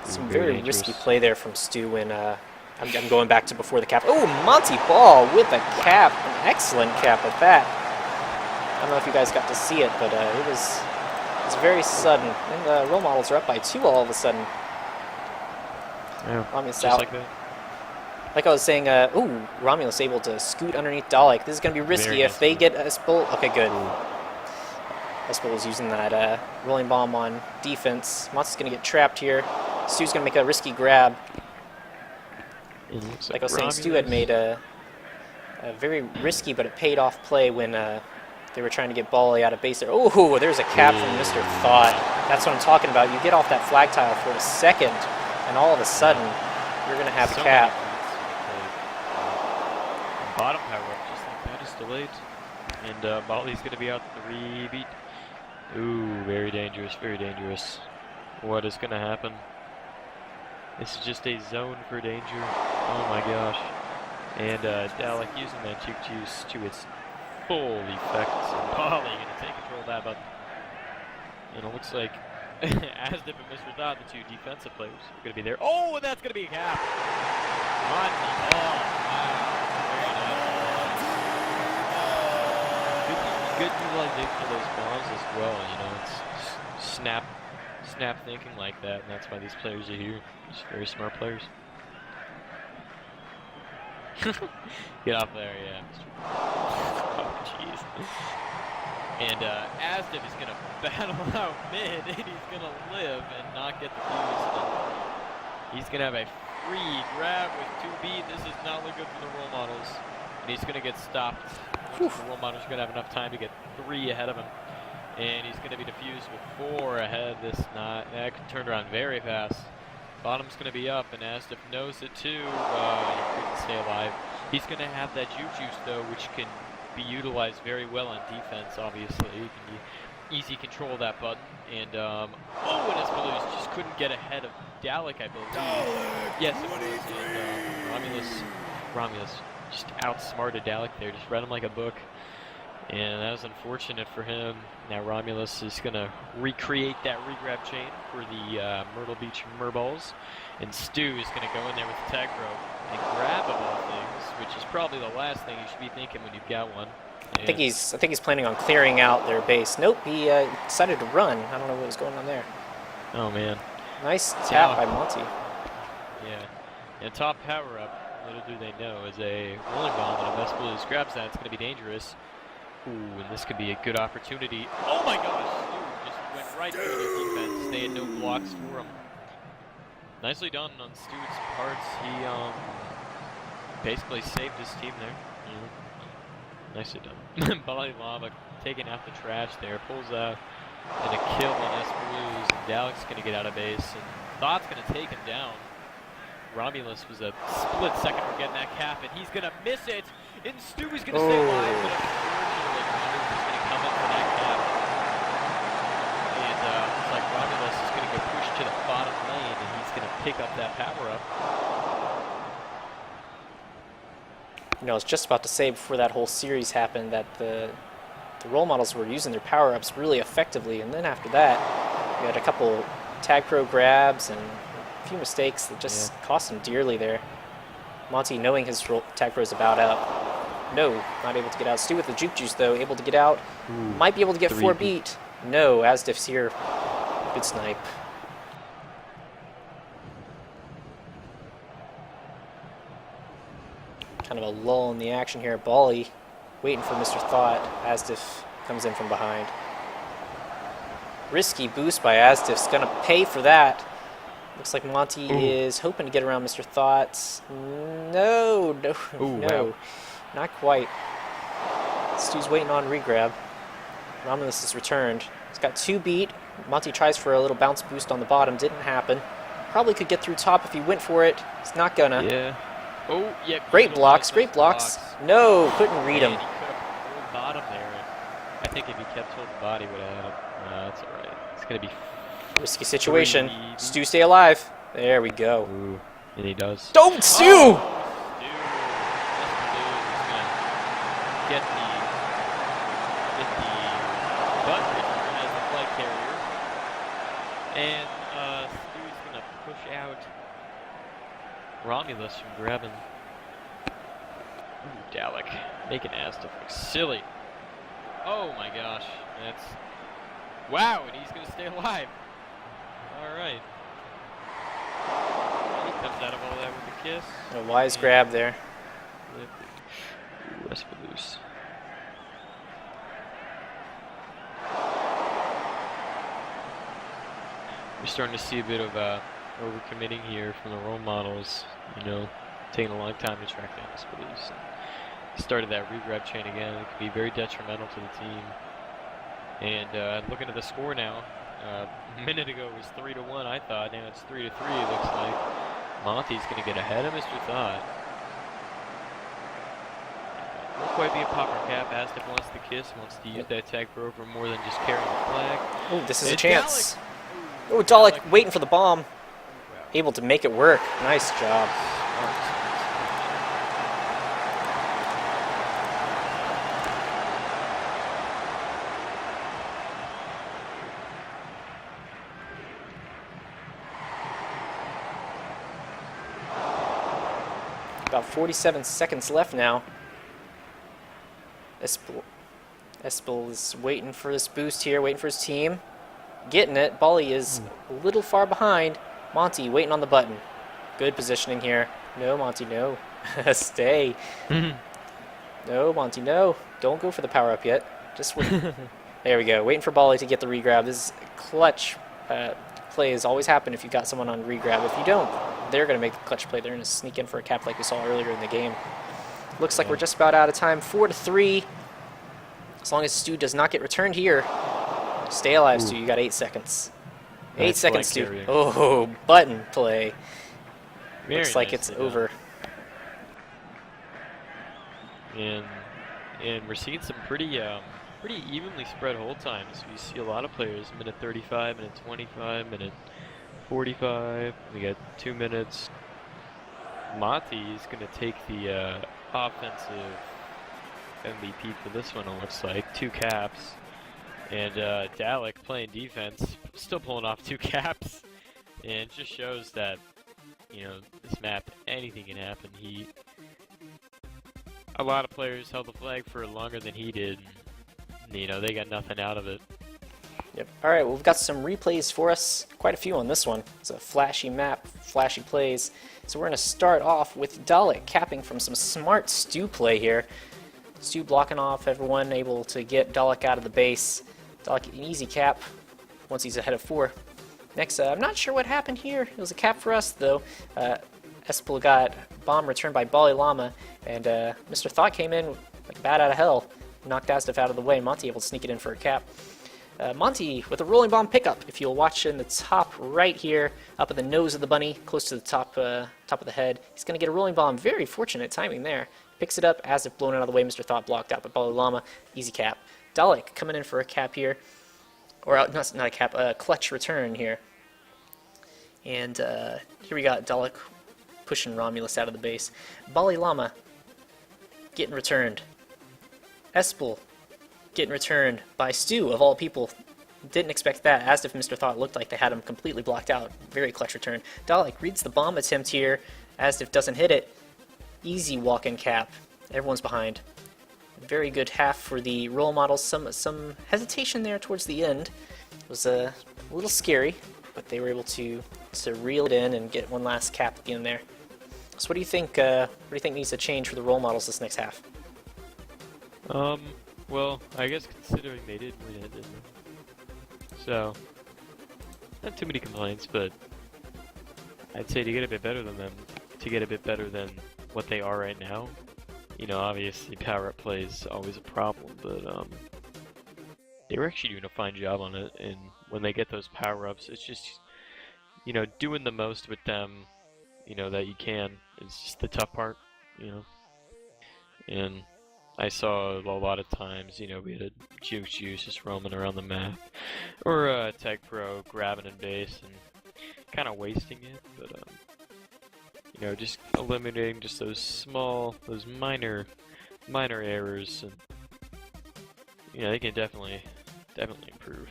Some Very very dangerous. risky play there from Stu when I'm going back to before the cap. Oh, Monty Ball with a cap. An excellent cap at that. I don't know if you guys got to see it, but it was very sudden. And the role models are up by 2 all of a sudden. Yeah, Romulus just out. like that. Like I was saying, ooh, Romulus able to scoot underneath Dalek. This is going to be risky Very if nice they move. get Espol. Okay, good. Espol was using that rolling bomb on defense. Monty's going to get trapped here. Stu's going to make a risky grab. It looks Like I was saying, Stu had Romulus- made a very risky, but it paid off play when they were trying to get Bali out of base there. Oh, there's a cap from Mr. Thought. That's what I'm talking about. You get off that flag tile for a second, and all of a sudden, you're going to have a so cap. many points to play. Bottom power up just like that is delayed. And Bali's going to be out 3 beat. Ooh, very dangerous, very dangerous. What is going to happen? This is just a zone for danger. Oh my gosh. And Dalek using that juke juice to its full effect. And Bali going to take control of that button. And it looks like, as Dip and Mr. Thought, the 2 defensive players are going to be there. Oh, and that's going to be a cap. Monty. Oh, wow. Very nice. Good utilization of those bombs as well. You know, it's snap thinking like that, and that's why these players are here. Just very smart players. Get off there, yeah. Oh, jeez. And Asdiv is gonna battle out mid, and he's gonna live and not get the fuse. He's gonna have a free grab with 2B. This is not looking good for the role models, and he's gonna get stopped. The role models are gonna have enough time to get 3 ahead of him, and he's gonna be defused with 4 ahead. That turned around very fast. Bottom's gonna be up, and Asdiv knows it too. He couldn't stay alive. He's gonna have that juke juice though, which can be utilized very well on defense. Obviously, you can easy control that button. And and Espeluze just couldn't get ahead of Dalek, I believe. Yes, it was. And Romulus just outsmarted Dalek there. Just read him like a book. And that was unfortunate for him. Now Romulus is going to recreate that regrab chain for the Myrtle Beach Merballs. And Stu is going to go in there with the tag rope and grab of all things, which is probably the last thing you should be thinking when you've got one. I think he's planning on clearing out their base. Nope, he decided to run. I don't know what was going on there. Oh, man. Nice tap by Monty. Yeah. And top power-up, little do they know, is a rolling bomb. And if Espeluze grabs that, it's going to be dangerous. Ooh, and this could be a good opportunity. Oh my gosh! Stu just went right through the defense. They had no blocks for him. Nicely done on Stu's parts. He basically saved his team there. Yeah. Nicely done. Bali Lava taking out the trash there. Pulls out and a kill on Espeluze. And Dalek's going to get out of base. And Thought's going to take him down. Romulus was a split second from getting that cap, and he's going to miss it. And Stu is going to stay alive, but unfortunately, Romulus is going to come up for that cap. And looks like Romulus is going to get pushed to the bottom lane, and he's going to pick up that power-up. You know, I was just about to say before that whole series happened that the role models were using their power-ups really effectively, and then after that, we had a couple tag pro grabs and a few mistakes that just cost him dearly there. Monty, knowing his tag pro is about up. No, not able to get out. Stu with the juke juice, though, able to get out. Ooh, might be able to get 4 beat. No, Asdif's here. Good snipe. Kind of a lull in the action here. Bali waiting for Mr. Thought. Asdif comes in from behind. Risky boost by Asdif's gonna pay for that. Looks like Monty is hoping to get around Mr. Thoughts. No, Wow. Not quite. Stu's waiting on regrab. Romulus has returned. He's got 2 beat. Monty tries for a little bounce boost on the bottom. Didn't happen. Probably could get through top if he went for it. He's not gonna. Yeah. Oh, yeah. Great blocks, great blocks. No, couldn't read him. He could have pulled bottom there. I think if he kept holding body, would have had him. No, that's all right. It's gonna be risky situation. Stu, stay alive. There we go. Ooh, and he does. Don't Stu! Oh, Stu. Get the butt return as the flight carrier, and Stu's gonna push out Romulus from grabbing. Ooh, Dalek making Asdif look silly. Oh my gosh, that's wow, and he's gonna stay alive. All right. He comes out of all that with a kiss. A wise grab there. Ooh, Espeluze. We're starting to see a bit of overcommitting here from the role models. You know, taking a long time to track down Espeluze. Started that regrab chain again. It could be very detrimental to the team. And looking at the score now, a minute ago it was 3-1, I thought. Now it's 3-3, it looks like. Monty's going to get ahead of Mr. Thought. Won't quite be a popper cap. Asdif wants the kiss, wants to use that tag pro for more than just carrying the flag. Oh, this is a And chance. Dalek. Oh, Dalek waiting for the bomb. Able to make it work. Nice job. About 47 seconds left now. Espel is waiting for this boost here, waiting for his team. Getting it. Bali is a little far behind. Monty waiting on the button. Good positioning here. No, Monty, no. Stay. No, Monty, no. Don't go for the power-up yet. Just wait. There we go. Waiting for Bali to get the regrab. This clutch plays always happen if you got someone on regrab. If you don't, they're going to make the clutch play. They're going to sneak in for a cap like we saw earlier in the game. Looks like we're just about out of time. 4-3. As long as Stu does not get returned here. Stay alive, Stu. You got 8 seconds. 8 seconds, Stu. carrying. Oh, button play. Very Looks like it's nicely done. over. And we're seeing some pretty evenly spread hold times. We see a lot of players, minute 35, minute 25, minute 45. We got 2 minutes. Monty is going to take the offensive MVP for this one, it looks like. 2 caps. And Dalek playing defense, still pulling off 2 caps. And it just shows that, you know, this map, anything can happen. A lot of players held the flag for longer than he did. And, you know, they got nothing out of it. Yep. All right, well, we've got some replays for us. Quite a few on this one. It's a flashy map, flashy plays. So we're going to start off with Dalek capping from some smart Stu play here. Stu blocking off everyone, able to get Dalek out of the base. Dalek, an easy cap once he's ahead of 4. Next, I'm not sure what happened here. It was a cap for us, though. Espel got bomb returned by Bali Llama, and Mr. Thought came in like a bat out of hell. Knocked Asdif out of the way. Monty able to sneak it in for a cap. Monty with a rolling bomb pickup. If you'll watch in the top right here, up at the nose of the bunny, close to the top of the head, he's going to get a rolling bomb. Very fortunate timing there. Picks it up, as if blown out of the way. Mr. Thought blocked out by Bali Llama. Easy cap. Dalek coming in for a cap here. Or not a cap, a clutch return here. And here we got Dalek pushing Romulus out of the base. Bali Llama getting returned. Espel getting returned by Stu, of all people. Didn't expect that, as if Mr. Thought looked like they had him completely blocked out. Very clutch return. Dalek reads the bomb attempt here, as if doesn't hit it. Easy walk-in cap. Everyone's behind. Very good half for the role models. Some hesitation there towards the end. It was a little scary, but they were able to reel it in and get one last cap at the end there. So what do you think? What do you think needs to change for the role models this next half? Well, I guess considering they did win it, didn't they? So, not too many complaints, but I'd say to get a bit better than them, to get a bit better than what they are right now. You know, obviously power-up play is always a problem, but they were actually doing a fine job on it, and when they get those power-ups, it's just, you know, doing the most with them, you know, that you can. It's just the tough part, you know. And I saw a lot of times, you know, we had Juice just roaming around the map, or Tech Pro grabbing in base and kind of wasting it, but you know, just eliminating just those minor errors, and you know, they can definitely improve.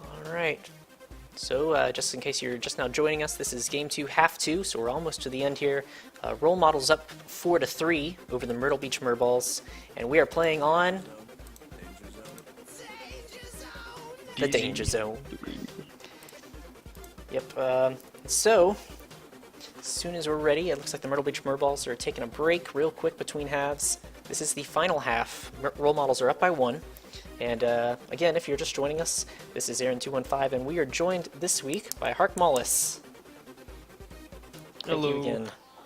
All right. So, just in case you're just now joining us, this is Game 2, Half 2, so we're almost to the end here. Role models up 4-3 over the Myrtle Beach Merballs, and we are playing on the Danger Zone. Yep, so, as soon as we're ready, it looks like the Myrtle Beach Merballs are taking a break real quick between halves. This is the final half. Role models are up by 1. And again, if you're just joining us, this is Aaron215, and we are joined this week by Hark Mollis. Hello.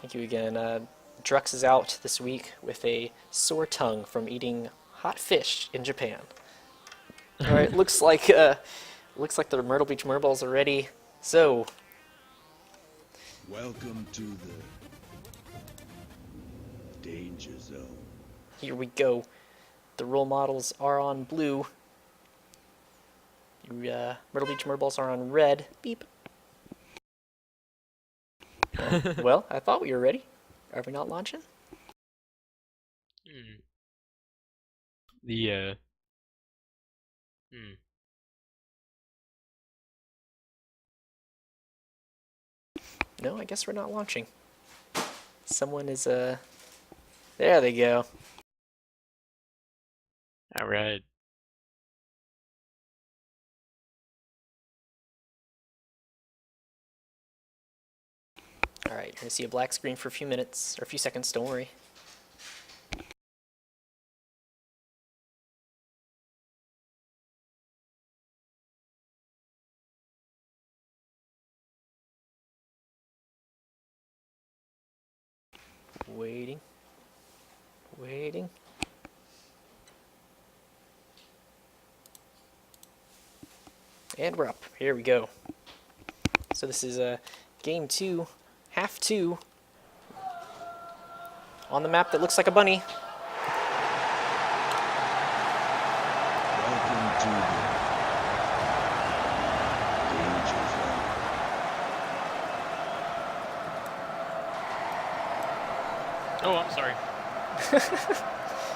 Thank you again. Drux is out this week with a sore tongue from eating hot fish in Japan. All right, looks like the Myrtle Beach Merballs are ready. So, Welcome to the Danger Zone. here we go. The role models are on blue. Myrtle Beach Merballs are on red. Beep. Well, I thought we were ready. Are we not launching? No, I guess we're not launching. Someone is, there they go. All right. Alright, you're gonna see a black screen for a few minutes, or a few seconds, don't worry. Waiting. Waiting. And we're up. Here we go. So this is game 2, half 2. On the map that looks like a bunny. Welcome to the danger zone. Oh, I'm sorry.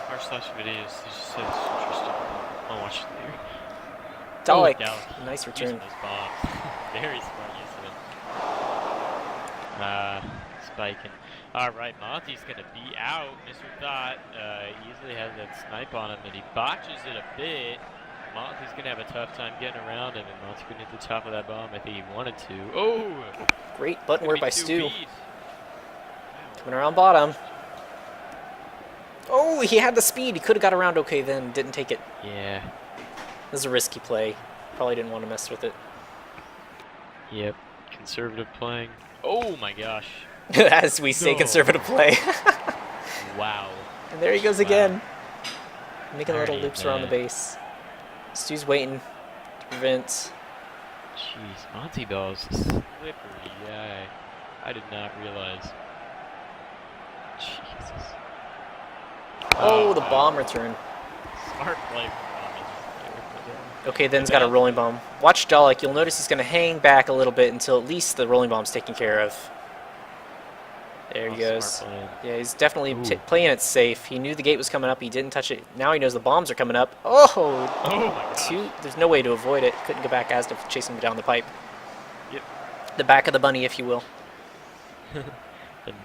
r/videos. This just says interesting. I'll watch it later. Dalek, Dalek. nice Using return. those bombs. Very smart use of it. Spiking. Alright, Monty's gonna be out. Mr. Thought easily has that snipe on him, and he botches it a bit. Monty's gonna have a tough time getting around him, and Monty couldn't hit the top of that bomb. I think he wanted to. Oh! Great button work by Stu. Beat. Coming around bottom. Oh, he had the speed. He could have got around okay then. Didn't take it. Yeah. This is a risky play. Probably didn't want to mess with it. Yep. Conservative playing. Oh my gosh. As we say, No. conservative play. Wow. And there he goes again. Making little Alright, loops around the man. base. Stu's waiting to prevent. Jeez, Monty Bell's a slippery guy. I did not realize. Jesus. Oh, the wow. bomb return. Smart play from Robbins. Okay, then's got a rolling bomb. Watch Dalek. You'll notice he's going to hang back a little bit until at least the rolling bomb's taken care of. There he goes. Smart play. Yeah, he's definitely Ooh. playing it safe. He knew the gate was coming up. He didn't touch it. Now he knows the bombs are coming up. Oh, Oh my gosh. there's no way to avoid it. Couldn't go back as to chasing him down the pipe. Yep. The back of the bunny, if you will. The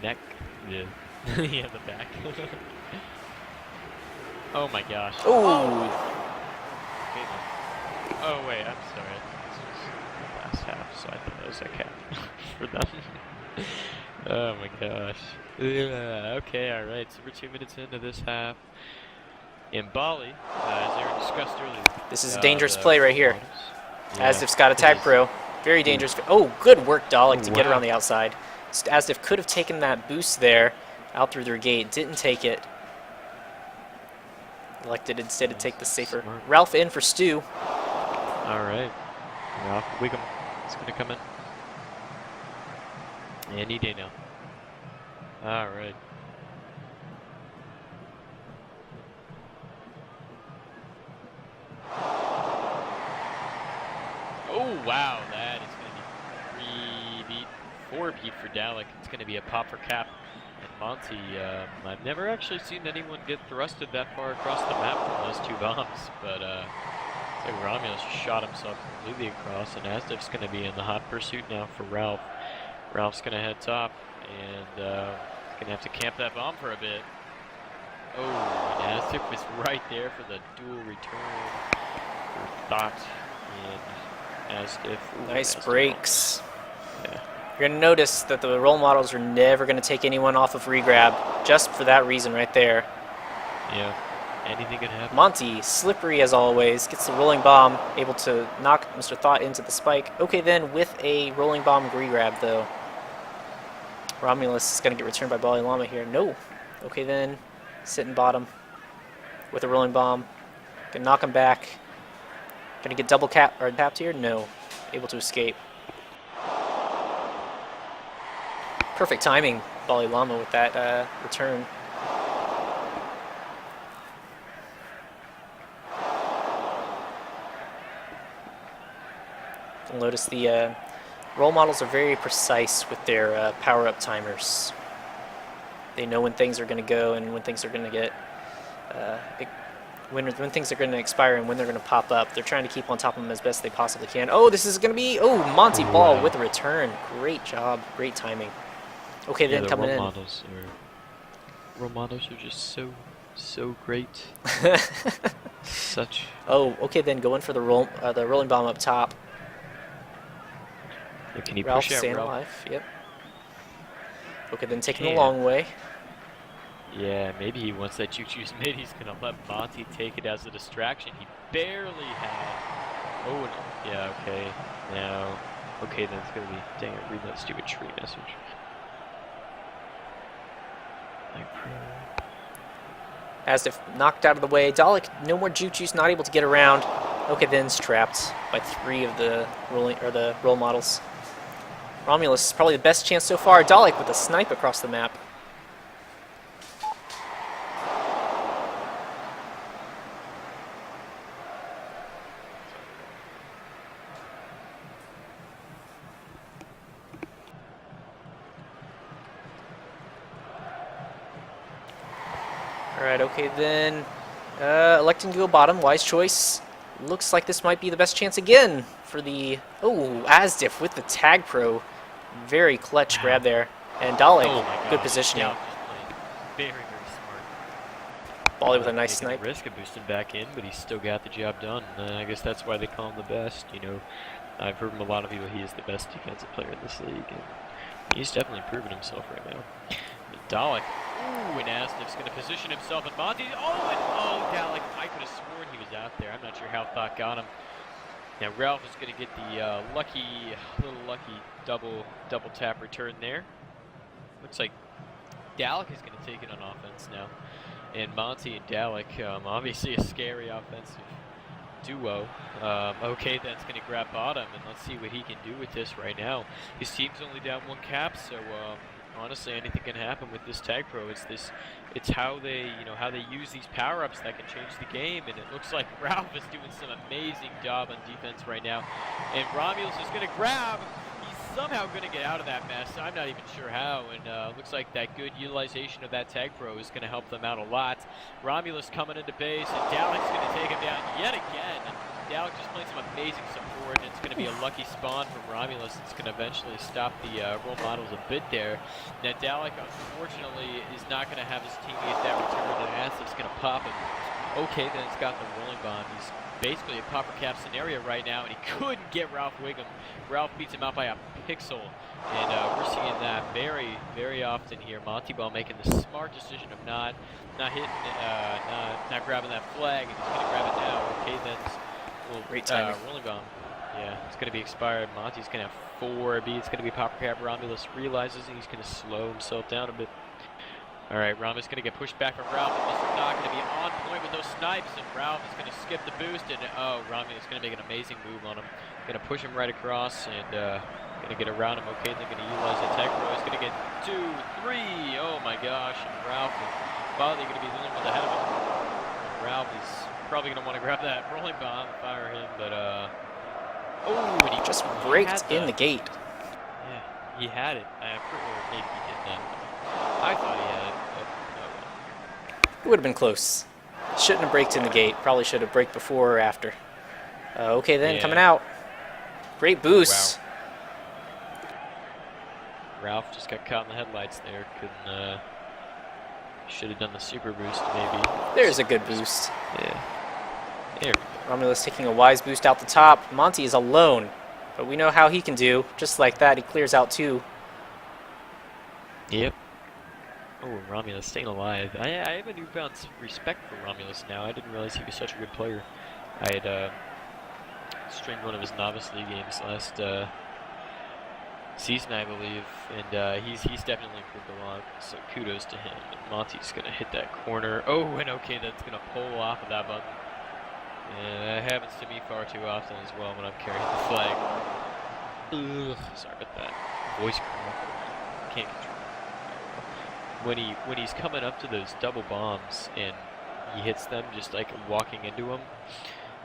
neck. Yeah. Yeah, the back. Oh my gosh. Ooh. Okay, then. Oh wait, I'm sorry. This was the last half, so I thought that was a cap for them. Oh my gosh. Okay, alright, so we're 2 minutes into this half. In Bali, as Aaron discussed earlier. This is a dangerous the play right here. Yeah, Asdif's got a it tag is. pro. Very dangerous. Oh, good work, Dalek, to get Wow. around the outside. Asdif could have taken that boost there out through their gate. Didn't take it. Elected instead to take the safer. Smart. Ralph in for Stu. Alright. Ralph Wiggum is going to come in. Any day now. Alright. Oh, wow. That is going to be 3 beat, 4 beat for Dalek. It's going to be a pop for Cap. And Monty, I've never actually seen anyone get thrusted that far across the map from those 2 bombs. But, it's like Romulus shot himself completely across. And Asdif's going to be in the hot pursuit now for Ralph. Ralph's going to head top. And, he's going to have to camp that bomb for a bit. Oh, and Asdif was right there for the dual return for Thought and Asdif. Ooh, Nice Asdif breaks. Yeah. You're going to notice that the role models are never going to take anyone off of regrab, just for that reason right there. Yeah. Anything can happen. Monty, slippery as always, gets the rolling bomb, able to knock Mr. Thought into the spike. Okay, then with a rolling bomb regrab, though. Romulus is going to get returned by Bali Llama here. No. Okay, then sitting bottom with a rolling bomb. Gonna knock him back. Gonna get double tapped here? No. Able to escape. Perfect timing, Bali Llama, with that return. You'll notice the role models are very precise with their power-up timers. They know when things are going to go and when things are going to get, when things are going to expire and when they're going to pop up. They're trying to keep on top of them as best they possibly can. Oh, this is going to be, oh, Monty Ball Wow. with a return. Great job, great timing. Okay, Yeah, then coming in. Role models are just so great. Such. Oh, okay, then going for the rolling bomb up top. Yeah, can he Ralph push out staying Ralph? alive. Yep. Okay, then taking the Can't. long way. Yeah, maybe he wants that choo-choo's mid. He's gonna let Monty take it as a distraction. He barely had. Oh, no. Yeah. Okay. Now. Okay, then it's gonna be. Dang it! Read that stupid tree message. As if knocked out of the way. Dalek, no more Choo-Choo's, not able to get around. Okay, then is trapped by 3 of the role models. Romulus is probably the best chance so far. Dalek with a snipe across the map. Alright, okay then. Electing to go bottom, wise choice. Looks like this might be the best chance again for the... Oh, Asdiff with the tag pro. Very clutch grab there. And Dalek, Oh my good gosh. positioning. Yeah, just played very smart. Bally with a nice Taking snipe. the risk of boosting back in, but he still got the job done. I guess that's why they call him the best. You know, I've heard from a lot of people he is the best defensive player in this league, and he's definitely proven himself right now. Dalek, ooh, and Asniff's going to position himself, and Monty, Dalek, I could have sworn he was out there. I'm not sure how Thought got him. Now Ralph is going to get the little lucky double tap return there. Looks like Dalek is going to take it on offense now. And Monty and Dalek, obviously a scary offensive duo. Okay, that's going to grab bottom, and let's see what he can do with this right now. His team's only down 1 cap, so honestly, anything can happen with this tag pro. It's how they use these power-ups that can change the game, and it looks like Ralph is doing some amazing job on defense right now. And Romulus is going to grab. He's somehow going to get out of that mess. I'm not even sure how, and looks like that good utilization of that tag pro is going to help them out a lot. Romulus coming into base, and Dalek's going to take him down yet again. Dalek just playing some amazing support, and it's going to be a lucky spawn from Romulus. It's going to eventually stop the role models a bit there. Now Dalek, unfortunately, is not going to have his team get that return, and Asif's going to pop him. Okay, then it's got the rolling bomb. He's basically a popper cap scenario right now, and he couldn't get Ralph Wiggum. Ralph beats him out by a pixel, and we're seeing that very, very often here. Monty Ball making the smart decision of not hitting, not grabbing that flag, and he's going to grab it now. Okay, then. Great timing. Rolling bomb. Yeah, it's going to be expired. Monty's going to have 4B. It's going to be popper cap. Romulus realizes he's going to slow himself down a bit. All right, Romulus going to get pushed back from Ralph. And this is not going to be on point with those snipes. And Ralph is going to skip the boost. And Romulus is going to make an amazing move on him. Going to push him right across and going to get around him. Okay, they're going to utilize the tech pro. He's going to get 2, 3. Oh my gosh! And Ralph and Bali going to be the only ones ahead of him. Ralph is probably going to want to grab that rolling bomb, fire him, but and he Just braked in the gate. Yeah, he had it. Or maybe he didn't. I thought he had it, but It would have been close. Shouldn't have braked in the gate. Probably should have braked before or after. Okay, then Yeah. coming out. Great boost. Wow. Ralph just got caught in the headlights there. Couldn't. Should have done the super boost maybe. There's a good boost. Yeah. There. Romulus taking a wise boost out the top. Monty is alone, but we know how he can do. Just like that, he clears out 2. Yep. Oh, Romulus staying alive. I have a newfound respect for Romulus now. I didn't realize he was such a good player. I had streamed one of his Novice League games last season, I believe, and he's definitely improved a lot, so kudos to him. And Monty's going to hit that corner. Oh, and okay, that's going to pull off of that button. And that happens to me far too often as well when I'm carrying the flag. Ugh, sorry about that. Voice crack. Can't control it. When he's coming up to those double bombs and he hits them just like walking into them,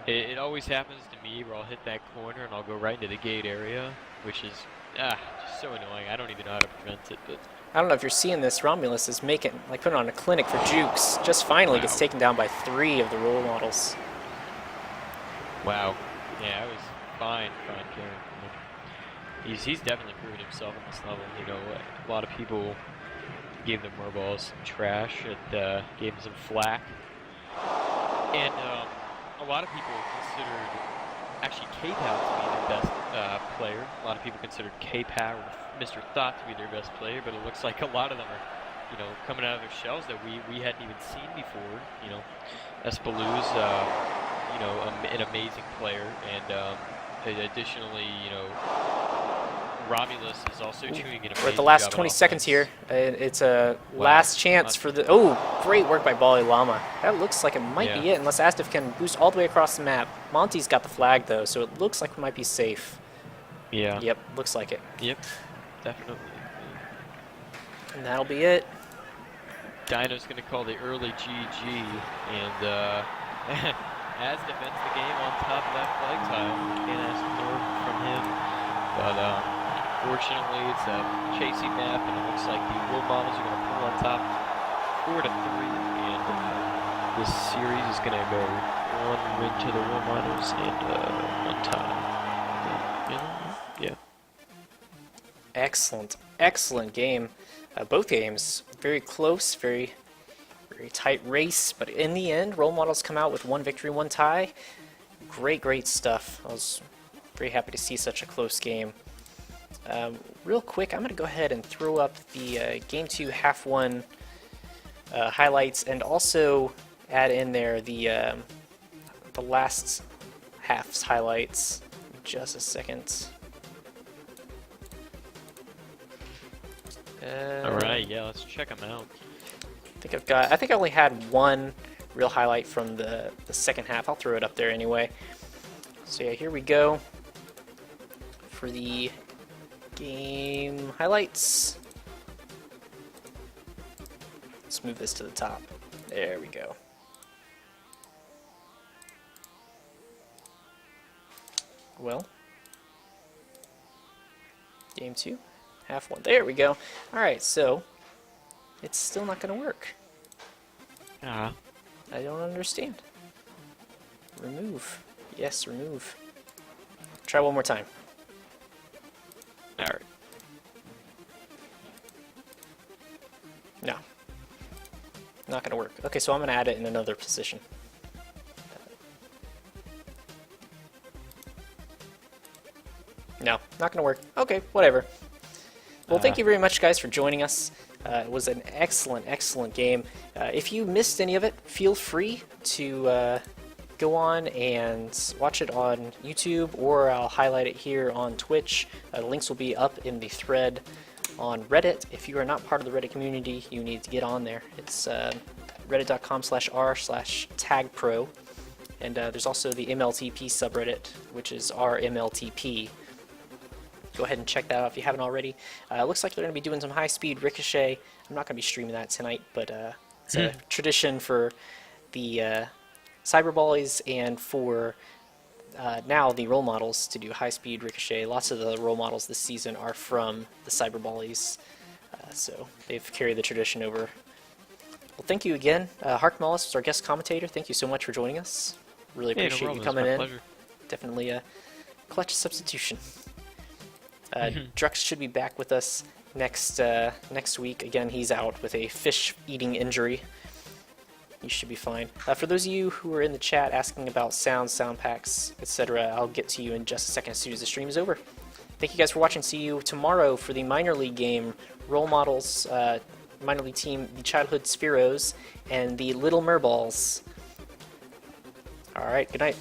it always happens to me where I'll hit that corner and I'll go right into the gate area, which is just so annoying. I don't even know how to prevent it, but I don't know if you're seeing this. Romulus is putting on a clinic for Jukes. Just finally gets taken down by 3 of the role models. wow. Yeah, I was fine carrying. He's definitely proven himself on this level. You know, a lot of people gave the Merballs some trash and gave him some flack. And a lot of people considered actually K-Pow to be their best player. A lot of people considered K-Pow or Mr. Thought to be their best player, but it looks like a lot of them are, you know, coming out of their shells that we hadn't even seen before. You know, Espaloo's, you know, an amazing player, and additionally, you know, Romulus is also doing an amazing job. We're at the last on 20 seconds offense. here. It's a last chance for the... Oh, great work by Bali Llama. That looks like it might be it, unless Astif can boost all the way across the map. Monty's got the flag, though, so it looks like we might be safe. Yeah. Yep, looks like it. Yep, definitely. And that'll be it. Dino's going to call the early GG, and as defends the game on top of that flag tile. Can't ask more from him, but fortunately it's a chasing map, and it looks like the World Models are going to pull on top 4-3, and this series is going to go 1 win to the World Models and 1 tie. Yeah. Excellent, excellent game. Both games very close, very tight race, but in the end, Role Models come out with 1 victory, 1 tie. Great stuff. I was very happy to see such a close game. Real quick, I'm going to go ahead and throw up the Game 2 Half 1 highlights, and also add in there the last half's highlights. Just a second. Alright, yeah, let's check them out. I think I only had 1 real highlight from the second half. I'll throw it up there anyway. So yeah, here we go for the game highlights. Let's move this to the top. There we go. Well, Game 2, Half 1. There we go. Alright, so it's still not going to work. I don't understand. Remove. Yes, remove. Try one more time. Alright. No. Not going to work. Okay, so I'm going to add it in another position. No, not going to work. Okay, whatever. Well, thank you very much, guys, for joining us. It was an excellent game. If you missed any of it, feel free to go on and watch it on YouTube, or I'll highlight it here on Twitch. The links will be up in the thread on Reddit. If you are not part of the Reddit community, you need to get on there. It's reddit.com/r/tagpro. And there's also the MLTP subreddit, which is r/MLTP. Go ahead and check that out if you haven't already. It looks like they're going to be doing some high-speed Ricochet. I'm not going to be streaming that tonight, but it's a tradition for the Cyberballies and for now the Role Models to do high-speed Ricochet. Lots of the Role Models this season are from the Cyberballies, so they've carried the tradition over. Well, thank you again. Hark Mollis was our guest commentator. Thank you so much for joining us. Really appreciate you coming in. Pleasure. Definitely a clutch substitution. Drux should be back with us next week. Again, he's out with a fish-eating injury. You should be fine. For those of you who are in the chat asking about sound packs, etc., I'll get to you in just a second as soon as the stream is over. Thank you guys for watching. See you tomorrow for the minor league game. Role Models, minor league team, the Childhood Spheros, and the Little Merballs. All right, good night.